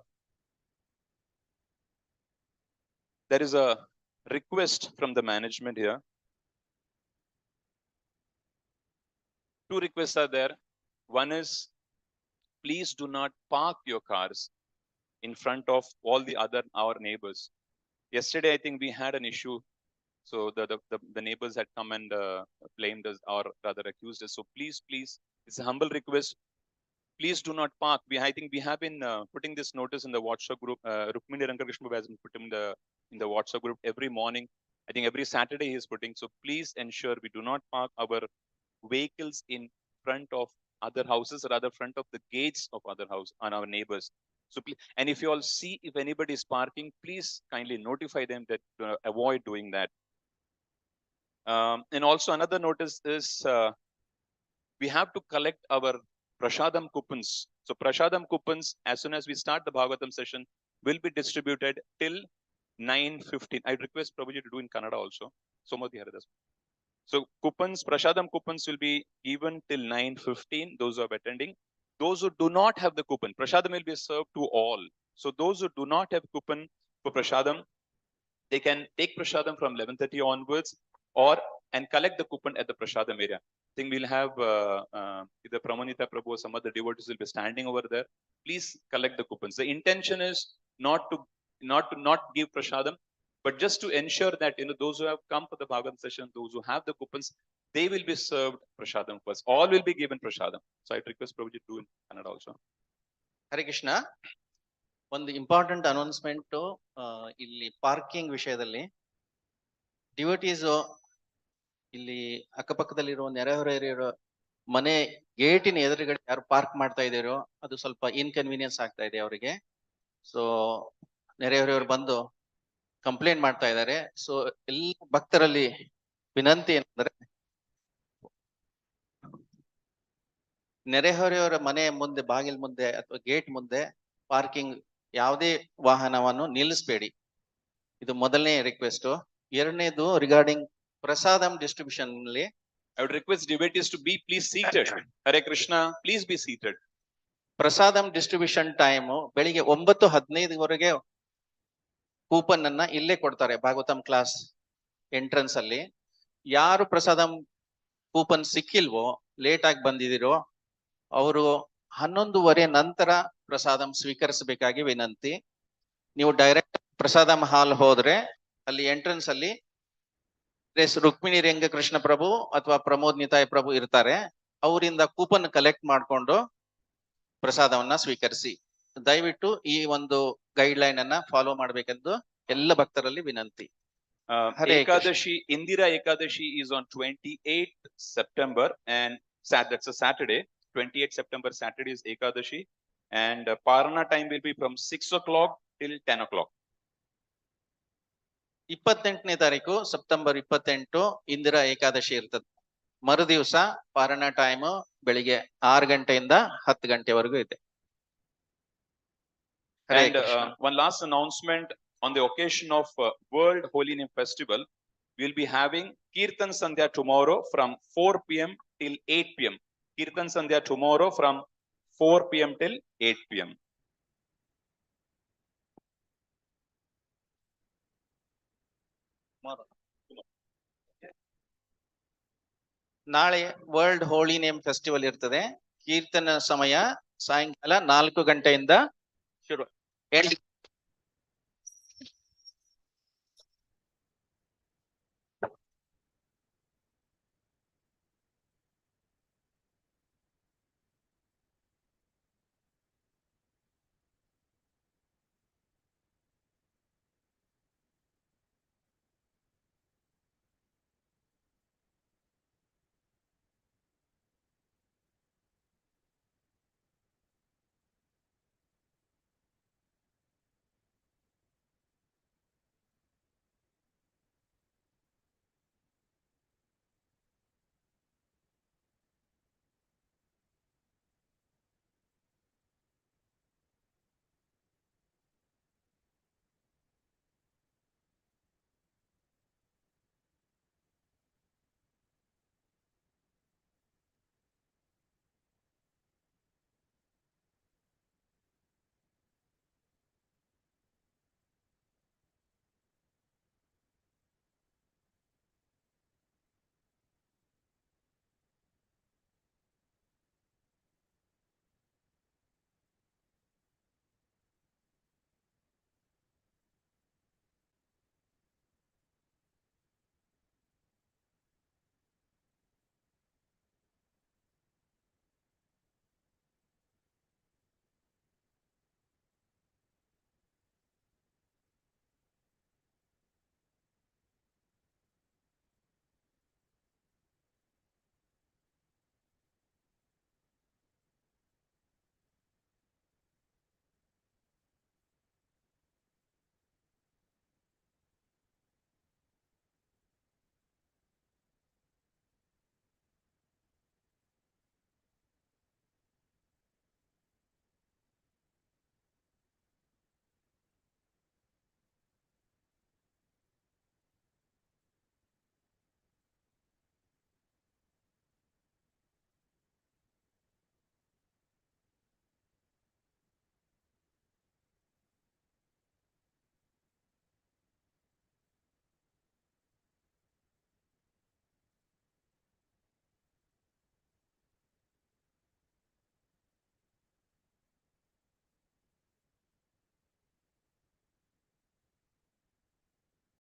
request from the management here. Two requests are there. One is, please do not park your cars in front of all the our neighbors. Yesterday, I think we had an issue. So the neighbors had come and blamed us, or rather accused us. So please, it's a humble request. Please do not park. I think we have been putting this notice in the WhatsApp group. Rukmini Rangakrishna has been putting in the WhatsApp group every morning. I think every Saturday he is putting. So please ensure we do not park our vehicles in front of other houses, or rather front of the gates of other houses on our neighbors. So please, and if you all see if anybody is parking, please kindly notify them that avoid doing that. And also another notice is we have to collect our Prashadam coupons. So Prashadam coupons, as soon as we start the Bhagavatam session, will be distributed till 9:15. I request Prabhuji to do in Kannada also. So coupons, Prashadam coupons will be given till 9:15. Those who are attending. Those who do not have the coupon, Prashadam will be served to all. So those who do not have coupon for Prashadam, they can take Prashadam from 11:30 onwards, and collect the coupon at the Prashadam area. I think we'll have either Pramanita Prabhu or some other devotees will be standing over there. Please collect the coupons. The intention is not to give Prashadam, but just to ensure that those who have come for the Bhagavatam session, those who have the coupons, they will be served Prashadam first. All will be given Prashadam. So I request Prabhuji to do in Kannada also. Hare Krishna. ಒಂದು important announcement ಇಲ್ಲಿ parking ವಿಷಯದಲ್ಲಿ devotees ಇಲ್ಲಿ ಅಕ್ಕಪಕ್ಕದಲ್ಲಿರುವ ನೆರೆಹೊರೆಯಲ್ಲಿರೋ ಮನೆ ಗೇಟಿನ ಎದುರುಗಡೆ ಯಾರು park ಮಾಡ್ತಾ ಇದ್ದೀರೋ ಅದು ಸ್ವಲ್ಪ ಇನ್ಕನ್ವೀನಿಯನ್ಸ್ ಆಗ್ತಾ ಇದೆ ಅವರಿಗೆ. ಸೊ ನೆರೆಹೊರೆಯವರು ಬಂದು ಕಂಪ್ಲೇಂಟ್ ಮಾಡ್ತಾ ಇದ್ದಾರೆ. ಸೊ ಎಲ್ಲ ಭಕ್ತರಲ್ಲಿ ವಿನಂತಿ ಏನಂದ್ರೆ, ನೆರೆಹೊರೆಯವರ ಮನೆ ಮುಂದೆ, ಬಾಗಿಲ ಮುಂದೆ ಅಥವಾ ಗೇಟ್ ಮುಂದೆ ಪಾರ್ಕಿಂಗ್ ಯಾವುದೇ ವಾಹನವನ್ನು ನಿಲ್ಲಿಸಬೇಡಿ. ಇದು ಮೊದಲನೇ ರಿಕ್ವೆಸ್ಟ್. ಎರಡನೇದು ರಿಗಾರ್ಡಿಂಗ್ ಪ್ರಸಾದಂ ಡಿಸ್ಟ್ರಿಬ್ಯೂಷನ್ ನಲ್ಲಿ, I would request devotees to be please seated. Hare Krishna, please be seated. Prasadam distribution time ಬೆಳಿಗ್ಗೆ 9:15 ಕೂಪನ್ ಅನ್ನ ಇಲ್ಲೇ ಕೊಡ್ತಾರೆ ಭಾಗವತಂ ಕ್ಲಾಸ್ ಎಂಟ್ರೆನ್ಸ್ ಅಲ್ಲಿ. ಯಾರು ಪ್ರಸಾದಂ ಕೂಪನ್ ಸಿಕ್ಕಿಲ್ವೋ, ಲೇಟ್ ಆಗಿ ಬಂದಿದಿರೋ, ಅವರು 11:15 ನಂತರ ಪ್ರಸಾದಂ ಸ್ವೀಕರಿಸಬೇಕಾಗಿ ವಿನಂತಿ. ನೀವು ಡೈರೆಕ್ಟ್ ಪ್ರಸಾದಂ ಹಾಲ್ ಹೋದ್ರೆ ಅಲ್ಲಿ ಎಂಟ್ರೆನ್ಸ್ ಅಲ್ಲಿ ರುಕ್ಮಿಣಿ ರಂಗಕೃಷ್ಣ ಪ್ರಭು ಅಥವಾ ಪ್ರಮೋದ್ ನಿತಾಯ್ ಪ್ರಭು ಇರ್ತಾರೆ. ಅವರಿಂದ ಕೂಪನ್ ಕಲೆಕ್ಟ್ ಮಾಡಿಕೊಂಡು ಪ್ರಸಾದವನ್ನ ಸ್ವೀಕರಿಸಿ. ದಯವಿಟ್ಟು ಈ ಒಂದು ಗೈಡ್ ಲೈನ್ ಅನ್ನ ಫಾಲೋ ಮಾಡಬೇಕೆಂದು ಎಲ್ಲ ಭಕ್ತರಲ್ಲಿ ವಿನಂತಿ. Ekadashi, Indira Ekadashi is on 28th September, and that's a Saturday. 28th September Saturday is Ekadashi, and Parana time will be from 6 o'clock till 10 o'clock. 28ನೇ ತಾರೀಕು ಸೆಪ್ಟೆಂಬರ್ 28 ಇಂದಿರಾ ಏಕಾದಶಿ ಇರ್ತದೆ. ಮರು ದಿವಸ ಪಾರಣ ಟೈಮ್ ಬೆಳಿಗ್ಗೆ 6 ಗಂಟೆಯಿಂದ 10 ಗಂಟೆವರೆಗೂ ಇದೆ. And one last announcement on the occasion of World Holy Name Festival. We'll be having Kirtan Sandhya tomorrow from 4 p.m. till 8 p.m. Kirtan Sandhya tomorrow from 4 p.m. till 8 p.m. ನಾಳೆ world ಹೋಲಿ name festival ಇರ್ತದೆ. ಕೀರ್ತನ ಸಮಯ ಸಾಯಂಕಾಲ 4 ಗಂಟೆಯಿಂದ ಶುರು.